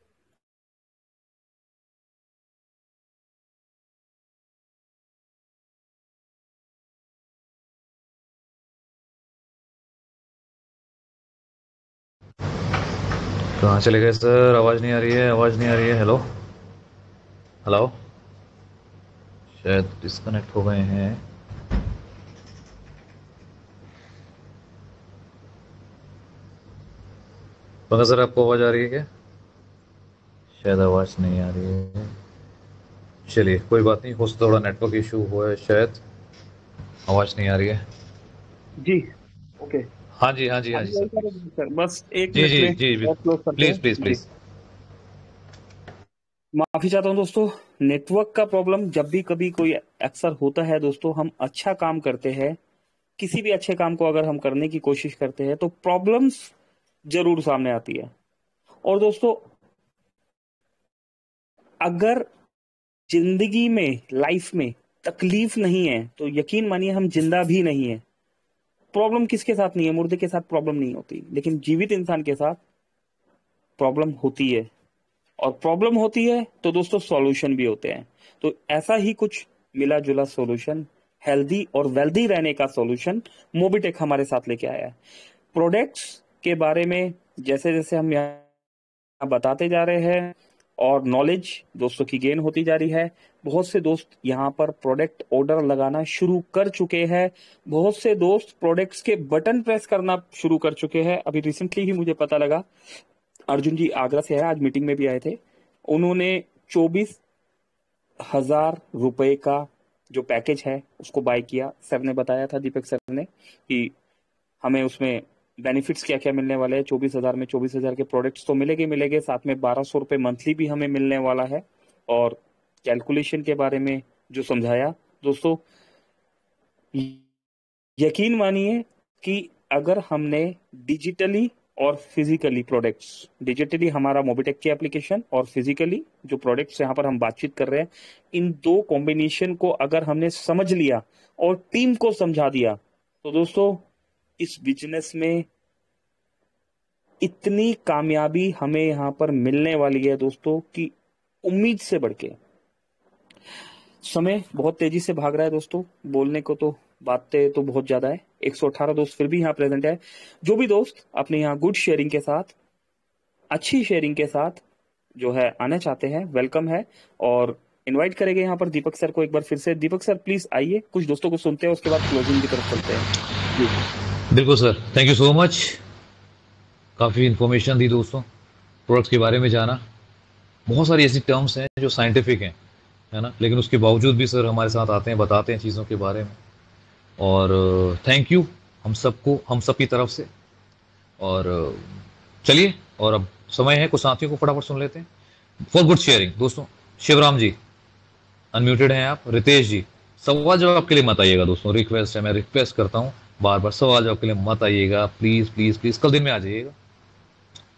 [SPEAKER 1] कहाँ चले गए सर? आवाज नहीं आ रही है, आवाज नहीं आ रही है। हेलो हेलो, शायद डिस्कनेक्ट हो गए हैं। मगर सर आपको आवाज आ रही है क्या? शायद आवाज नहीं आ रही है। चलिए कोई बात नहीं, हो सकता थोड़ा नेटवर्क इशू हुआ है, शायद आवाज नहीं आ रही है।
[SPEAKER 2] जी ओके।
[SPEAKER 1] हाँ जी हाँ जी हाँ जी सर,
[SPEAKER 2] सर बस एक
[SPEAKER 1] जी
[SPEAKER 2] मिनट
[SPEAKER 1] जी
[SPEAKER 2] में
[SPEAKER 1] जी
[SPEAKER 2] क्लोज करते
[SPEAKER 1] प्लीज
[SPEAKER 2] हैं
[SPEAKER 1] प्लीज
[SPEAKER 2] जी।
[SPEAKER 1] प्लीज।
[SPEAKER 2] माफी चाहता हूँ दोस्तों, नेटवर्क का प्रॉब्लम जब भी कभी कोई अक्सर होता है दोस्तों। हम अच्छा काम करते हैं, किसी भी अच्छे काम को अगर हम करने की कोशिश करते हैं तो प्रॉब्लम्स जरूर सामने आती है। और दोस्तों अगर जिंदगी में लाइफ में तकलीफ नहीं है तो यकीन मानिए हम जिंदा भी नहीं है। प्रॉब्लम किसके साथ नहीं है? मुर्दे के साथ प्रॉब्लम नहीं होती, लेकिन जीवित इंसान के साथ प्रॉब्लम होती है। और प्रॉब्लम होती है तो दोस्तों सॉल्यूशन भी होते हैं। तो ऐसा ही कुछ मिला जुला सॉल्यूशन, हेल्दी और वेल्दी रहने का सॉल्यूशन मोबिटेक हमारे साथ लेके आया है। प्रोडक्ट्स के बारे में जैसे जैसे हम यहाँ बताते जा रहे हैं और नॉलेज दोस्तों की गेन होती जा रही है। बहुत से दोस्त यहाँ पर प्रोडक्ट ऑर्डर लगाना शुरू कर चुके हैं। बहुत से दोस्त प्रोडक्ट्स के बटन प्रेस करना शुरू कर चुके हैं। अभी रिसेंटली ही मुझे पता लगा, अर्जुन जी आगरा से है, आज मीटिंग में भी आए थे। उन्होंने 24,000 रुपए का जो पैकेज है उसको बाय किया। सर ने बताया था, दीपक सर ने, कि हमें उसमें बेनिफिट्स क्या क्या मिलने वाले हैं। 24,000 में 24,000 के प्रोडक्ट्स तो मिलेंगे, साथ में 1,200 रुपए मंथली भी हमें मिलने वाला है। और कैलकुलेशन के बारे में जो समझाया दोस्तों, यकीन मानिए कि अगर हमने डिजिटली और फिजिकली प्रोडक्ट्स, डिजिटली हमारा मोबिटेक की एप्लीकेशन और फिजिकली जो प्रोडक्ट्स यहाँ पर हम बातचीत कर रहे हैं, इन दो कॉम्बिनेशन को अगर हमने समझ लिया और टीम को समझा दिया तो दोस्तों इस बिजनेस में इतनी कामयाबी हमें यहाँ पर मिलने वाली है दोस्तों कि उम्मीद से बढ़ के। समय बहुत तेजी से भाग रहा है दोस्तों, बोलने को तो बातें तो बहुत ज्यादा है। 118 दोस्त फिर भी यहाँ प्रेजेंट है। जो भी दोस्त अपने यहाँ गुड शेयरिंग के साथ, अच्छी शेयरिंग के साथ जो है आना चाहते हैं, वेलकम है। और इनवाइट करेंगे यहाँ पर दीपक सर को एक बार फिर से। दीपक सर प्लीज आइए, कुछ दोस्तों को सुनते हैं, उसके बाद क्लोजिंग की तरफ चलते हैं।
[SPEAKER 1] बिल्कुल sir, thank you so much. काफ़ी इन्फॉर्मेशन दी दोस्तों, प्रोडक्ट्स के बारे में जाना। बहुत सारी ऐसी टर्म्स हैं जो साइंटिफिक हैं, है ना, लेकिन उसके बावजूद भी सर हमारे साथ आते हैं, बताते हैं चीज़ों के बारे में। और थैंक यू हम सबको, हम सब की तरफ से। और चलिए, और अब समय है कुछ साथियों को फटाफट सुन लेते हैं फॉर गुड शेयरिंग। दोस्तों शिवराम जी अनम्यूटेड हैं आप। रितेश जी सवाल जवाब के लिए मत आइएगा दोस्तों, रिक्वेस्ट है, मैं रिक्वेस्ट करता हूँ बार बार, सवाल जवाब के लिए मत आइएगा प्लीज प्लीज प्लीज। कल दिन में आ जाइएगा,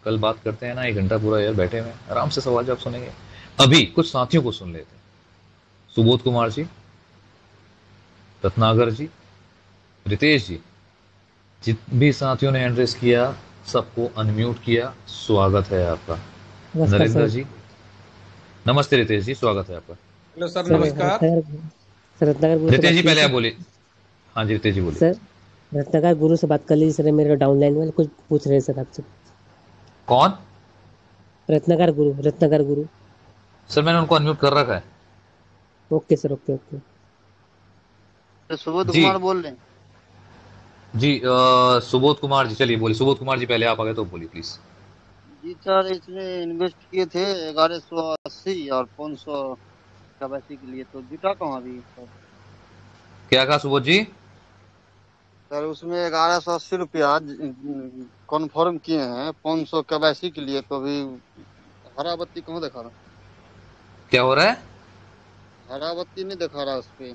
[SPEAKER 1] कल बात करते हैं ना, 1 घंटा पूरा यार बैठे हुए आराम से सवाल जवाब सुनेंगे। अभी कुछ साथियों को सुन लेते हैं। सुबोध कुमार जी, रत्नागर जी, रितेश जी, जित भी साथियों ने हैंड रेस किया सबको अनम्यूट किया, स्वागत है आपका। नरेंद्र जी नमस्ते। रितेश जी स्वागत है आपका।
[SPEAKER 4] हेलो सर, नमस्कार।
[SPEAKER 5] सर रत्नाकर गुरु से
[SPEAKER 1] रितेश जी
[SPEAKER 5] बात
[SPEAKER 1] पहले
[SPEAKER 5] की
[SPEAKER 1] आप बोलिए। हाँ जी रितेश जी बोलिए।
[SPEAKER 5] सर, रत्नाकर गुरु से बात कर लीजिए सर, मेरे डाउनलाइन में कुछ पूछ रहे हैं सर आपसे।
[SPEAKER 1] कौन?
[SPEAKER 5] रत्नाकर गुरु, रत्नाकर गुरु।
[SPEAKER 1] सर मैंने उनको अनम्यूट कर रखा है।
[SPEAKER 5] Okay sir, okay okay.
[SPEAKER 6] Subodh
[SPEAKER 1] ji
[SPEAKER 6] Kumar बोल रहे हैं।
[SPEAKER 1] जी सुबोध कुमार जी, चलिए बोलिए। सुबोध कुमार जी पहले आप आ गए तो बोलिए प्लीज।
[SPEAKER 6] जी सर, इसमें इन्वेस्ट किए थे 1180 और 500 कैपेसिटी के लिए, तो जुटा कहाँ अभी सर?
[SPEAKER 1] क्या कहा सुबोध जी?
[SPEAKER 6] सर उसमें 1180 रुपया कन्फर्म किए हैं 500 कैपेसिटी के लिए, तो अभी हरा बत्ती कहाँ दिखा रहा?
[SPEAKER 1] क्या हो रहा है?
[SPEAKER 6] हरा बत्ती नहीं दिखा रहा उस पे,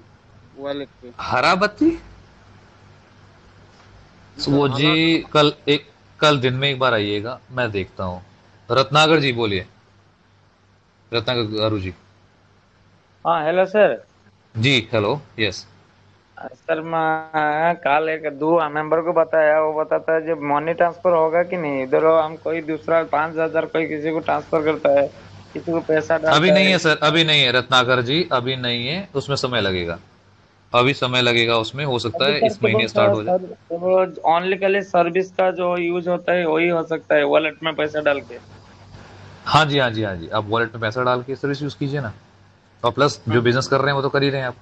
[SPEAKER 6] वॉलेट पे।
[SPEAKER 1] हरा बत्ती? सुबोध जी कल दिन में एक बार आइएगा, मैं देखता हूँ। रत्नाकर जी बोलिए, रत्नाकर गारू जी।
[SPEAKER 4] हाँ हेलो सर।
[SPEAKER 1] जी हेलो, यस
[SPEAKER 4] सर मैं कल एक दो मेंबर को बताया, वो बताता है जब मनी ट्रांसफर होगा कि नहीं, इधर हम कोई दूसरा 5,000 कोई किसी को ट्रांसफर करता है, किसी को पैसा डालता
[SPEAKER 1] अभी नहीं
[SPEAKER 4] है।
[SPEAKER 1] है सर, अभी नहीं है रत्नाकर जी, अभी नहीं है, उसमें समय लगेगा, अभी समय लगेगा उसमें, हो सकता
[SPEAKER 4] अभी
[SPEAKER 1] है
[SPEAKER 4] सर
[SPEAKER 1] इस महीने स्टार्ट हो जाए।
[SPEAKER 4] सर ओनली के लिए सर्विस का जो यूज होता है वही हो सकता है, वॉलेट में पैसा डाल के।
[SPEAKER 1] हाँ जी हाँ जी हाँ जी, आप वॉलेट में पैसा डाल के सर्विस यूज कीजिए ना, और प्लस जो बिजनेस कर रहे हैं वो तो कर ही रहे हैं आप।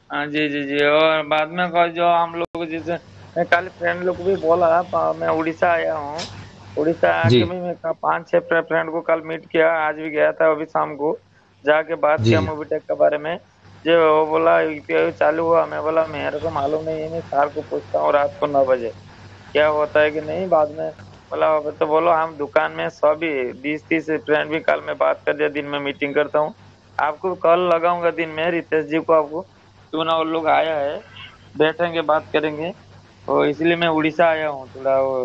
[SPEAKER 4] हाँ जी जी जी। और बाद में जो हम लोग जैसे मैं कल फ्रेंड लोग को भी बोला, मैं उड़ीसा आया हूँ, उड़ीसा
[SPEAKER 1] जी
[SPEAKER 4] आके भी मैं 5-6 फ्रेंड को कल मीट किया, आज भी गया था अभी शाम को, जाके बात
[SPEAKER 1] जी
[SPEAKER 4] किया
[SPEAKER 1] जी।
[SPEAKER 4] मोबीटेक के बारे में। जो वो बोला यूपीआई चालू हुआ, मैं बोला मेरे को मालूम नहीं है, मैं सर को पूछता हूँ रात को 9 बजे क्या होता है कि नहीं। बाद में बोला तो बोलो हम दुकान में सभी 20-30 फ्रेंड भी कल मैं बात कर दिया, दिन में मीटिंग करता हूँ, आपको कल लगाऊंगा दिन में रितेश जी को, आपको क्यों ना वो लोग आया है, बैठेंगे बात करेंगे। तो इसलिए मैं उड़ीसा आया हूँ, थोड़ा वो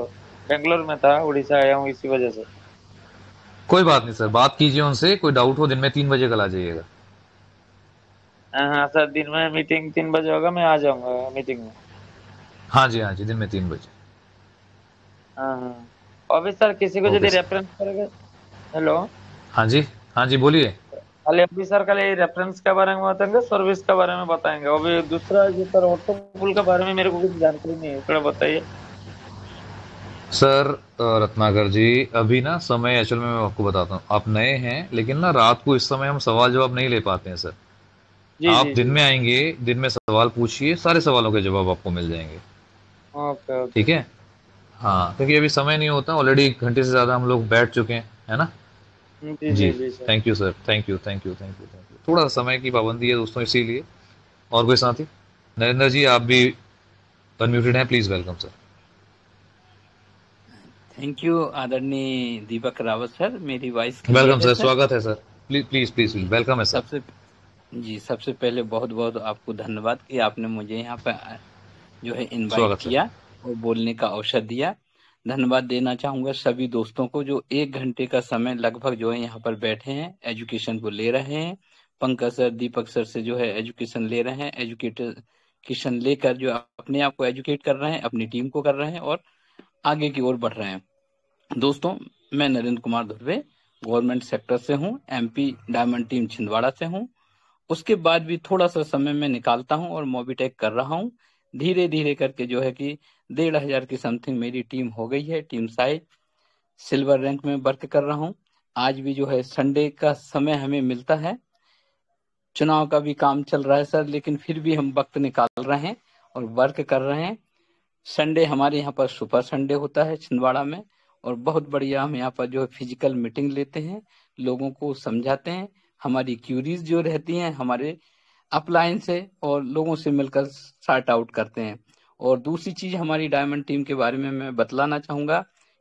[SPEAKER 4] बेंगलोर में था, उड़ीसा आया हूँ इसी वजह से।
[SPEAKER 1] कोई बात नहीं सर, बात कीजिए उनसे, कोई डाउट हो दिन में 3 बजे कल आ जाइएगा।
[SPEAKER 4] हाँ सर, दिन में मीटिंग 3 बजे होगा, मैं आ जाऊंगा मीटिंग में।
[SPEAKER 1] हाँ जी दिन में 3 बजे।
[SPEAKER 4] हाँ हाँ। अभी सर किसी को
[SPEAKER 1] ओके
[SPEAKER 4] यदि
[SPEAKER 1] सर।
[SPEAKER 4] रेफरेंस करेगा। हेलो,
[SPEAKER 1] हाँ जी बोलिए।
[SPEAKER 4] खाली अभी सर खाली रेफरेंस के बारे में बताएंगे, सर्विस के बारे में बताएंगे, अभी दूसरा जो सर ऑटो पुल के बारे में मेरे को कुछ जानकारी नहीं है, थोड़ा बताइए।
[SPEAKER 1] सर रत्नाकर जी अभी ना समय असल में मैं आपको बताता हूँ, आप नए हैं लेकिन ना रात को इस समय हम सवाल जवाब नहीं ले पाते हैं सर।
[SPEAKER 4] जी
[SPEAKER 1] आप
[SPEAKER 4] जी
[SPEAKER 1] दिन
[SPEAKER 4] जी।
[SPEAKER 1] में आएंगे, दिन में सवाल पूछिए, सारे सवालों के जवाब आपको मिल जाएंगे।
[SPEAKER 4] Okay okay.
[SPEAKER 1] ठीक है, हाँ क्योंकि अभी समय नहीं होता, ऑलरेडी 1 घंटे से ज़्यादा हम लोग बैठ चुके हैं, है ना।
[SPEAKER 4] जी
[SPEAKER 1] जी
[SPEAKER 4] जी जी sir.
[SPEAKER 1] Thank you sir, thank you thank you thank you thank you. थोड़ा सा समय की पाबंदी है दोस्तों इसीलिए। और कोई साथी? नरेंद्र जी आप भी अनम्यूटेड हैं, please welcome sir.
[SPEAKER 7] Thank you आदरणीय दीपक रावत सर, मेरी वॉइस क्लियर
[SPEAKER 1] वेलकम
[SPEAKER 7] है
[SPEAKER 1] सर,
[SPEAKER 7] सर?
[SPEAKER 1] स्वागत है सर, प्लीज प्लीज प्लीज
[SPEAKER 7] जी,
[SPEAKER 1] वेलकम है सर।
[SPEAKER 7] सबसे पहले बहुत बहुत आपको धन्यवाद कि आपने मुझे यहाँ पे जो है इनवाइट
[SPEAKER 1] स्वागत सर।
[SPEAKER 7] किया और बोलने का अवसर दिया। धन्यवाद देना चाहूंगा सभी दोस्तों को जो 1 घंटे का समय लगभग जो है यहाँ पर बैठे हैं, एजुकेशन को ले रहे हैं। पंकज सर, दीपक सर से जो है एजुकेशन ले रहे हैं, एजुकेशन लेकर जो अपने आप को एजुकेट कर रहे हैं, अपनी टीम को कर रहे हैं और आगे की ओर बढ़ रहे हैं। दोस्तों, मैं नरेंद्र कुमार धुर्वे गवर्नमेंट सेक्टर से हूँ, MP डायमंड टीम छिंदवाड़ा से हूँ। उसके बाद भी थोड़ा सा समय मैं निकालता हूँ और मोबिटेक कर रहा हूँ। धीरे धीरे करके जो है कि 1,500 की समथिंग मेरी टीम हो गई है। टीम साइज सिल्वर रैंक में वर्क कर रहा हूँ। आज भी जो है संडे का समय हमें मिलता है, चुनाव का भी काम चल रहा है सर, लेकिन फिर भी हम वक्त निकाल रहे हैं और वर्क कर रहे हैं। संडे हमारे यहाँ पर सुपर संडे होता है छिंदवाड़ा में और बहुत बढ़िया हम यहाँ पर जो है फिजिकल मीटिंग लेते हैं, लोगों को समझाते हैं, हमारी क्यूरीज जो रहती हैं हमारे अपलाइन से और लोगों से मिलकर सॉर्ट आउट करते हैं। और दूसरी चीज हमारी डायमंड टीम के बारे में मैं बतलाना चाहूंगा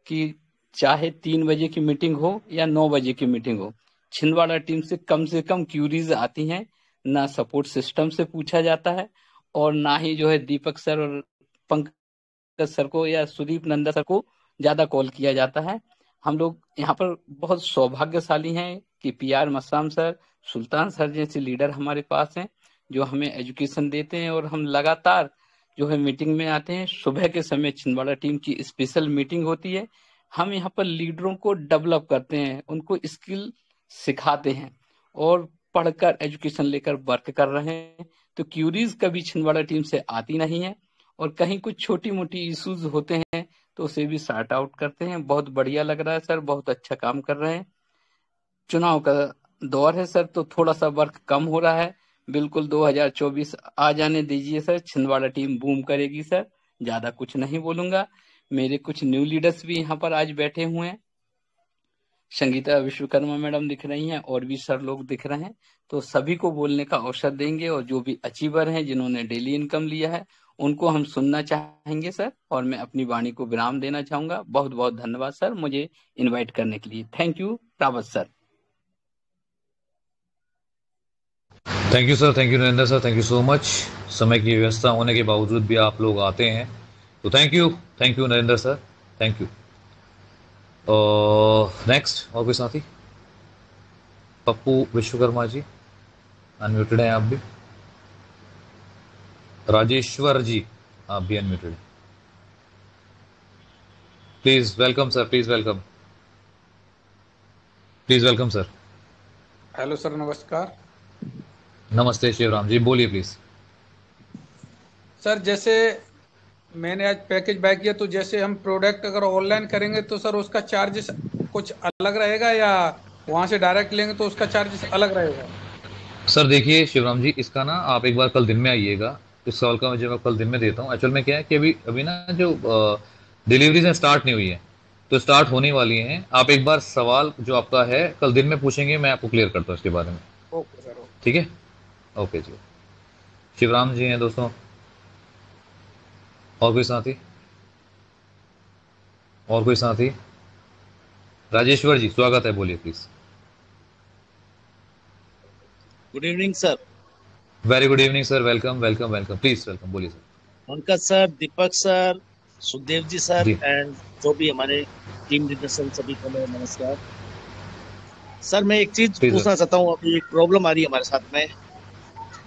[SPEAKER 7] कि चाहे 3 बजे की मीटिंग हो या 9 बजे की मीटिंग हो, छिंदवाड़ा टीम से कम क्यूरीज आती हैं। ना सपोर्ट सिस्टम से पूछा जाता है और ना ही जो है दीपक सर और पंकज सर को या सुदीप नंदा सर को ज्यादा कॉल किया जाता है। हम लोग यहाँ पर बहुत सौभाग्यशाली हैं कि PR मस्ताम सर, सुल्तान सर जैसे लीडर हमारे पास हैं जो हमें एजुकेशन देते हैं और हम लगातार जो है मीटिंग में आते हैं। सुबह के समय छिंदवाड़ा टीम की स्पेशल मीटिंग होती है। हम यहाँ पर लीडरों को डेवलप करते हैं, उनको स्किल सिखाते हैं और पढ़कर एजुकेशन लेकर वर्क कर रहे हैं। तो क्यूरीज कभी छिंदवाड़ा टीम से आती नहीं है और कहीं कुछ छोटी मोटी इश्यूज होते हैं तो उसे भी सॉर्ट आउट करते हैं। बहुत बढ़िया लग रहा है सर, बहुत अच्छा काम कर रहे हैं। चुनाव का दौर है सर तो थोड़ा सा वर्क कम हो रहा है। बिल्कुल 2024 आ जाने दीजिए सर, छिंदवाड़ा टीम बूम करेगी सर। ज्यादा कुछ नहीं बोलूंगा। मेरे कुछ न्यू लीडर्स भी यहाँ पर आज बैठे हुए हैं। संगीता विश्वकर्मा मैडम दिख रही हैं और भी सर लोग दिख रहे हैं, तो सभी को बोलने का अवसर देंगे और जो भी अचीवर हैं जिन्होंने डेली इनकम लिया है उनको हम सुनना चाहेंगे सर। और मैं अपनी वाणी को विराम देना चाहूंगा। बहुत बहुत धन्यवाद सर मुझे इनवाइट करने के लिए। Thank you Rawat sir.
[SPEAKER 1] Thank you sir, thank you Narendra sir, thank you so much. समय की व्यवस्था होने के बावजूद भी आप लोग आते हैं तो thank you Narendra sir, thank you. Next और कोई साथी? पप्पू विश्वकर्मा जी अनम्यूटेड हैं आप भी। राजेश्वर जी आप भी अनम्यूटेड हैं। Please welcome sir, please welcome, please welcome sir.
[SPEAKER 8] Hello sir, नमस्कार।
[SPEAKER 1] नमस्ते शिवराम जी, बोलिए प्लीज।
[SPEAKER 8] सर जैसे मैंने आज पैकेज बाय किया तो जैसे हम प्रोडक्ट अगर ऑनलाइन करेंगे तो सर उसका चार्जेस कुछ अलग रहेगा या वहां से डायरेक्ट लेंगे तो उसका चार्जेस अलग रहेगा?
[SPEAKER 1] सर देखिए शिवराम जी, इसका ना आप एक बार कल दिन में आइएगा। इस सवाल का जवाब कल दिन में देता हूँ। एक्चुअल में क्या है कि अभी ना जो डिलीवरीज स्टार्ट नहीं हुई है तो स्टार्ट होने वाली हैं। आप एक बार सवाल जो आपका है कल दिन में पूछेंगे, मैं आपको क्लियर करता हूँ इसके बारे में।
[SPEAKER 8] ओके सर,
[SPEAKER 1] ठीक है, ओके जी। शिवराम जी हैं दोस्तों, और कोई साथी? और कोई साथी? राजेश्वर जी स्वागत है, बोलिए please.
[SPEAKER 9] Good evening sir.
[SPEAKER 1] Very good evening sir, welcome welcome welcome, please welcome, बोलिए sir.
[SPEAKER 9] Pankaj sir, Deepak sir, Sukhdev ji sir
[SPEAKER 1] ji.
[SPEAKER 9] And जो भी हमारे टीम लीडर सर, सभी को मेरा नमस्कार। सर मैं एक चीज
[SPEAKER 1] प्लीज
[SPEAKER 9] पूछना चाहता हूँ, अभी एक प्रॉब्लम आ रही है हमारे साथ में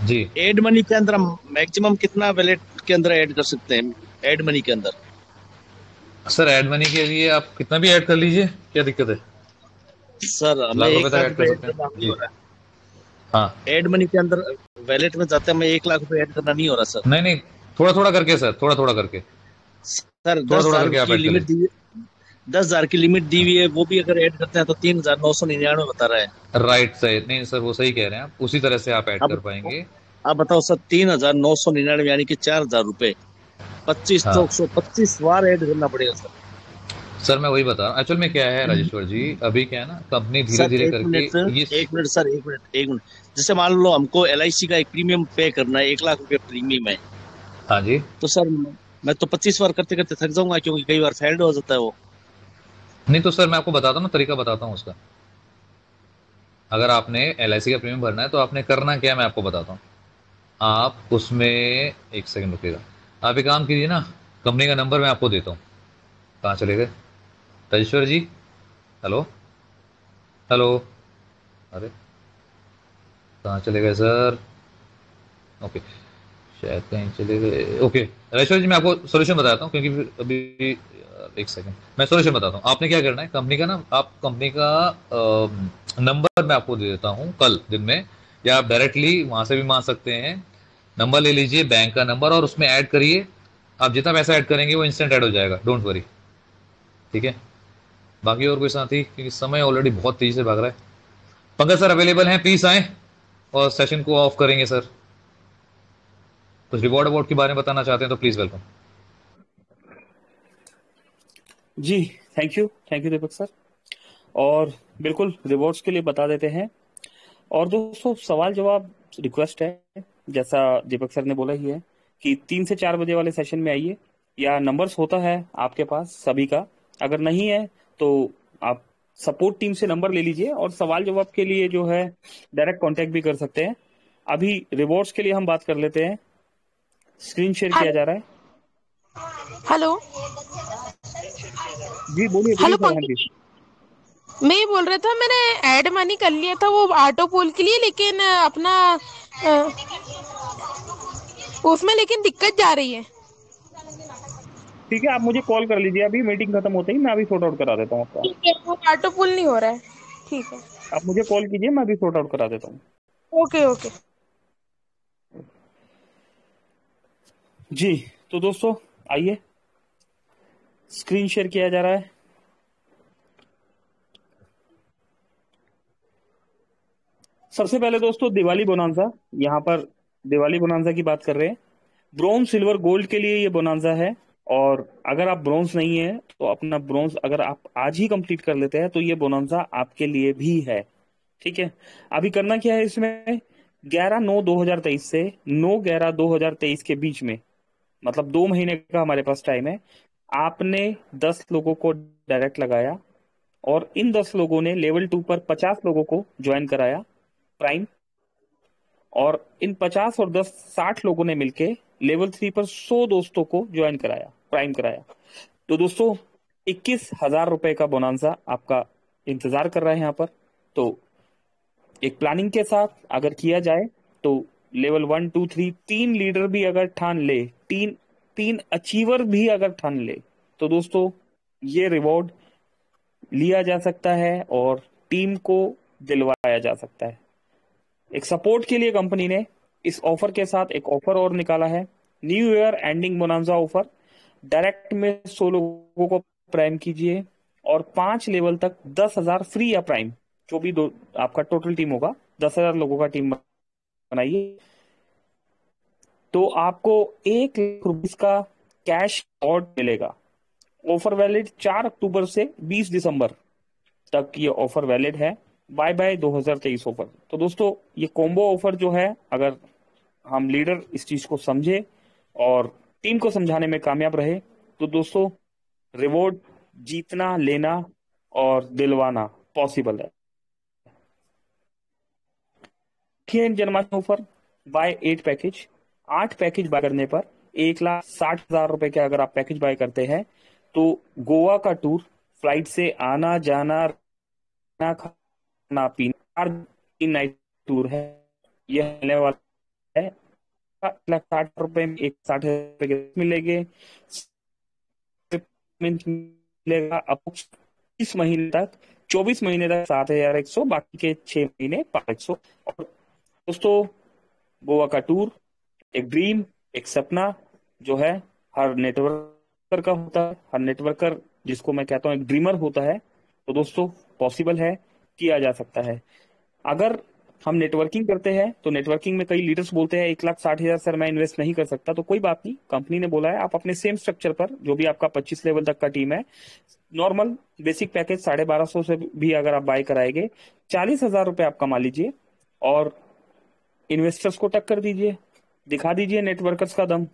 [SPEAKER 1] जी।
[SPEAKER 9] एड मनी के अंदर हम मैक्सिमम कितना वैलेट के अंदर ऐड कर सकते हैं? एड मनी के अंदर
[SPEAKER 1] सर ऐड मनी के लिए आप कितना भी ऐड कर लीजिए, क्या दिक्कत है?
[SPEAKER 9] सर हमें
[SPEAKER 1] लाख
[SPEAKER 9] 1
[SPEAKER 1] रुपए तक
[SPEAKER 9] लाख
[SPEAKER 1] ऐड कर
[SPEAKER 9] रुपए
[SPEAKER 1] सकते
[SPEAKER 9] ऐड करना
[SPEAKER 1] हैं
[SPEAKER 9] नहीं हो रहा है।
[SPEAKER 1] हाँ,
[SPEAKER 9] एड मनी के अंदर वैलेट में जाते हैं, हमें 1 लाख रुपए ऐड करना नहीं हो रहा सर।
[SPEAKER 1] नहीं नहीं, थोड़ा थोड़ा करके सर, थोड़ा थोड़ा करके
[SPEAKER 9] सर
[SPEAKER 1] थोड़ा
[SPEAKER 9] 10,000
[SPEAKER 1] करके आप
[SPEAKER 9] की
[SPEAKER 1] ऐड कर
[SPEAKER 9] लिमिट दी 10,000 की लिमिट दी हुई है, वो भी अगर ऐड करते हैं तो 3,999 बता रहा है।
[SPEAKER 1] राइट, सही। नहीं सर वो सही कह रहे हैं आप, उसी तरह से आप ऐड कर
[SPEAKER 9] अब
[SPEAKER 1] पाएंगे।
[SPEAKER 9] आप बताओ सर, 3,999 यानी कि 4,000 रुपए 25
[SPEAKER 1] हाँ।
[SPEAKER 9] चौक 125 बार ऐड करना पड़ेगा सर।
[SPEAKER 1] सर मैं वही बता रहा हूँ। एक्चुअल में क्या है राजेश्वर जी, अभी क्या है ना, कंपनी धीरे
[SPEAKER 9] सर
[SPEAKER 1] धीरे
[SPEAKER 9] एक
[SPEAKER 1] करके
[SPEAKER 9] मिनट
[SPEAKER 1] ये
[SPEAKER 9] एक मिनट सर, एक मिनट। जैसे मान लो हमको LIC का एक प्रीमियम पे करना है, 1 लाख रुपए प्रीमियम है,
[SPEAKER 1] हाँ जी।
[SPEAKER 9] तो सर मैं तो 25 बार करते करते थक जाऊंगा, क्योंकि कई बार फेल्ड हो जाता है वो।
[SPEAKER 1] नहीं तो सर मैं आपको बताता हूँ ना, तरीका बताता हूँ उसका। अगर आपने LIC का प्रीमियम भरना है तो आपने करना क्या है मैं आपको बताता हूँ। आप उसमें एक सेकंड रुकिएगा, आप एक काम कीजिए ना, कंपनी का नंबर मैं आपको देता हूँ, कहाँ चले गए राजेश्वर जी? हेलो हेलो, अरे कहाँ चले गए सर? ओके, शायद कहीं चले गए। ओके राजेश्वर जी, मैं आपको सोल्यूशन बताता हूँ, क्योंकि फिर अभी एक सेकंड मैं सोल्यूशन बताता हूँ। आपने क्या करना है, कंपनी का ना, आप कंपनी का नंबर मैं आपको दे देता हूँ कल दिन में, या आप डायरेक्टली वहां से भी मांग सकते हैं। नंबर ले लीजिए, बैंक का नंबर, और उसमें ऐड करिए। आप जितना पैसा ऐड करेंगे वो इंस्टेंट ऐड हो जाएगा, डोंट वरी। ठीक है? बाकी और कोई साथी, क्योंकि समय ऑलरेडी बहुत तेजी से भाग रहा है। पंकज सर अवेलेबल हैं, प्लीज आए और सेशन को ऑफ करेंगे सर। कुछ रिवॉर्ड अवार्ड के बारे में बताना चाहते हैं तो प्लीज वेलकम।
[SPEAKER 2] जी थैंक यू दीपक सर। और बिल्कुल रिवॉर्ड्स के लिए बता देते हैं। और दोस्तों सवाल जवाब रिक्वेस्ट है, जैसा दीपक सर ने बोला ही है कि 3 से 4 बजे वाले सेशन में आइए, या नंबर्स होता है आपके पास सभी का, अगर नहीं है तो आप सपोर्ट टीम से नंबर ले लीजिए, और सवाल जवाब के लिए जो है डायरेक्ट कांटेक्ट भी कर सकते हैं। अभी रिवॉर्ड्स के लिए हम बात कर लेते हैं। स्क्रीन शेयर किया जा रहा है।
[SPEAKER 10] हेलो
[SPEAKER 2] जी बोलिए
[SPEAKER 10] हेलो
[SPEAKER 2] सर। हाँ
[SPEAKER 10] पंकज
[SPEAKER 2] जी।
[SPEAKER 10] जी, मैं ये बोल रहा था मैंने ऐड मनी कर लिया था वो ऑटो पोल के लिए, लेकिन अपना उसमें लेकिन दिक्कत जा रही है।
[SPEAKER 2] ठीक है, आप मुझे कॉल कर लीजिए, अभी मीटिंग खत्म होते ही मैं अभी सॉर्ट आउट करा देता हूँ आपका।
[SPEAKER 10] ठीक है, वो ऑटो पोल नहीं हो रहा है। ठीक है,
[SPEAKER 2] आप मुझे कॉल कीजिए, मैं अभी सॉर्ट आउट करा देता हूँ।
[SPEAKER 10] Okay okay.
[SPEAKER 2] जी तो दोस्तों आइए, स्क्रीन शेयर किया जा रहा है। सबसे पहले दोस्तों दिवाली बोनांजा, यहाँ पर दिवाली बोनांजा की बात कर रहे हैं। ब्रोंज सिल्वर गोल्ड के लिए ये बोनांजा है, और अगर आप ब्रोंज नहीं है तो अपना ब्रोंज अगर आप आज ही कंप्लीट कर लेते हैं तो ये बोनांजा आपके लिए भी है। ठीक है, अभी करना क्या है इसमें, 11/9/2023 से 9/11/2023 के बीच में, मतलब 2 महीने का हमारे पास टाइम है। आपने 10 लोगों को डायरेक्ट लगाया, और इन 10 लोगों ने लेवल 2 पर 50 लोगों को ज्वाइन कराया प्राइम, और इन 50 और 10 60 लोगों ने मिलके लेवल 3 पर 100 दोस्तों को ज्वाइन कराया, प्राइम कराया। तो दोस्तों 21,000 रुपए का बोनांसा आपका इंतजार कर रहा है यहाँ पर। तो एक प्लानिंग के साथ अगर किया जाए तो लेवल 1 2 3 तीन लीडर भी अगर ठान ले, तीन अचीवर भी अगर ठान ले, तो दोस्तों ये रिवॉर्ड लिया जा सकता है और टीम को दिलवाया जा सकता है। एक सपोर्ट के लिए कंपनी ने इस ऑफर के साथ एक ऑफर और निकाला है, new year ending bonanza offer. Direct में 100 लोगों को प्राइम कीजिए, और 5 लेवल तक 10,000 फ्री या प्राइम, जो भी दो आपका टोटल टीम होगा, 10,000 लोगों का टीम बनाइए, तो आपको 1 लाख रुपीज का कैश अवार्ड मिलेगा। ऑफर वैलिड 4 अक्टूबर से 20 दिसंबर तक ये ऑफर वैलिड है। Bye bye 2023 offer. तो दोस्तों ये कॉम्बो ऑफर जो है, अगर हम लीडर इस चीज को समझे और टीम को समझाने में कामयाब रहे, तो दोस्तों रिवॉर्ड जीतना, लेना और दिलवाना पॉसिबल है। Janmashtami offer buy 8 package, 8 package buy करने पर 1,60,000 रुपए के अगर आप पैकेज बाय करते हैं तो गोवा का टूर, फ्लाइट से आना जाना, खाना पीना, 3 नाइट टूर है, यह मिलने वाला है 1,60,000 में। 1,60,000 के मिलेंगे, मिलेगा आपको इस महीने तक, 24 महीने तक 7,100, बाकी के 6 महीने 500। और दोस्तों गोवा का टूर एक ड्रीम, एक सपना जो है हर नेटवर्कर का होता है, हर नेटवर्कर जिसको मैं कहता हूँ एक ड्रीमर होता है। तो दोस्तों पॉसिबल है, किया जा सकता है। अगर हम नेटवर्किंग करते हैं तो नेटवर्किंग में कई लीडर्स बोलते हैं 1,60,000 सर मैं इन्वेस्ट नहीं कर सकता, तो कोई बात नहीं, कंपनी ने बोला है आप अपने सेम स्ट्रक्चर पर, जो भी आपका 25 लेवल तक का टीम है, नॉर्मल बेसिक पैकेज 1250 से भी अगर आप बाय कराएंगे, 40,000 रुपए आप कमा लीजिए, और इन्वेस्टर्स को टक्कर दीजिए, दिखा दीजिए नेटवर्कर्स का दम।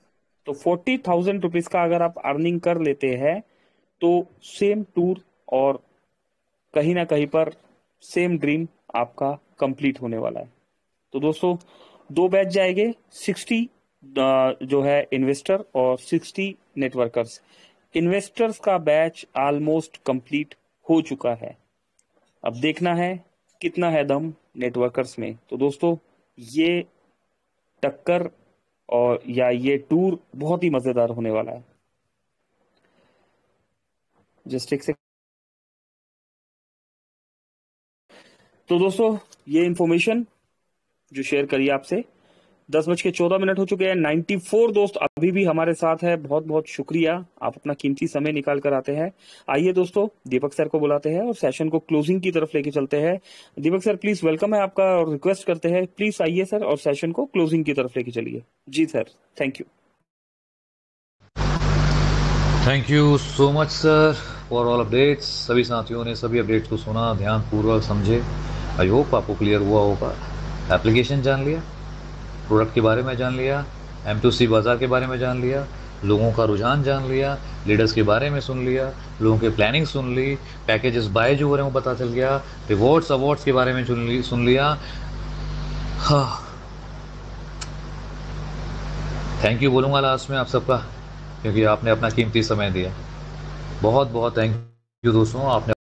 [SPEAKER 2] तो 40,000 रुपीज का अगर आप अर्निंग कर लेते हैं तो सेम टूर और कहीं ना कहीं पर सेम ड्रीम आपका कंप्लीट होने वाला है। तो दोस्तों 2 बैच जाएंगे, 60 जो है इन्वेस्टर और 60 नेटवर्कर्स। इन्वेस्टर्स का बैच ऑलमोस्ट कंप्लीट हो चुका है। अब देखना है कितना है दम नेटवर्कर्स में। तो दोस्तों ये टक्कर और या ये टूर बहुत ही मजेदार होने वाला है। जस्ट एक सेकंड। तो दोस्तों ये इंफॉर्मेशन जो शेयर करी आपसे, 10:14 हो चुके हैं। 94 दोस्त अभी भी हमारे साथ है, बहुत बहुत शुक्रिया, आप अपना कीमती समय निकाल कर आते हैं। आइए दोस्तों दीपक सर को बुलाते हैं और सेशन को क्लोजिंग की तरफ लेके चलते हैं। दीपक सर प्लीज वेलकम है आपका और रिक्वेस्ट करते हैं प्लीज आइए सर और सेशन को क्लोजिंग की तरफ लेके चलिए। जी sir, thank you.
[SPEAKER 1] Thank you so much sir for all updates. सभी साथियों ने सभी अपडेट्स को सुना, ध्यानपूर्वक समझे। आई होप आपको क्लियर हुआ होगा। एप्लीकेशन जान लिया, प्रोडक्ट के बारे में जान लिया, M2C बाजार के बारे में जान लिया, लोगों का रुझान जान लिया, लीडर्स के बारे में सुन लिया, लोगों की प्लानिंग सुन ली, पैकेजेस बाय जो हो रहे हैं वो पता चल गया, रिवॉर्ड्स अवार्ड्स के बारे में सुन लिया। हाँ, थैंक यू बोलूँगा लास्ट में आप सबका, क्योंकि आपने अपना कीमती समय दिया। बहुत बहुत थैंक यू दोस्तों, आपने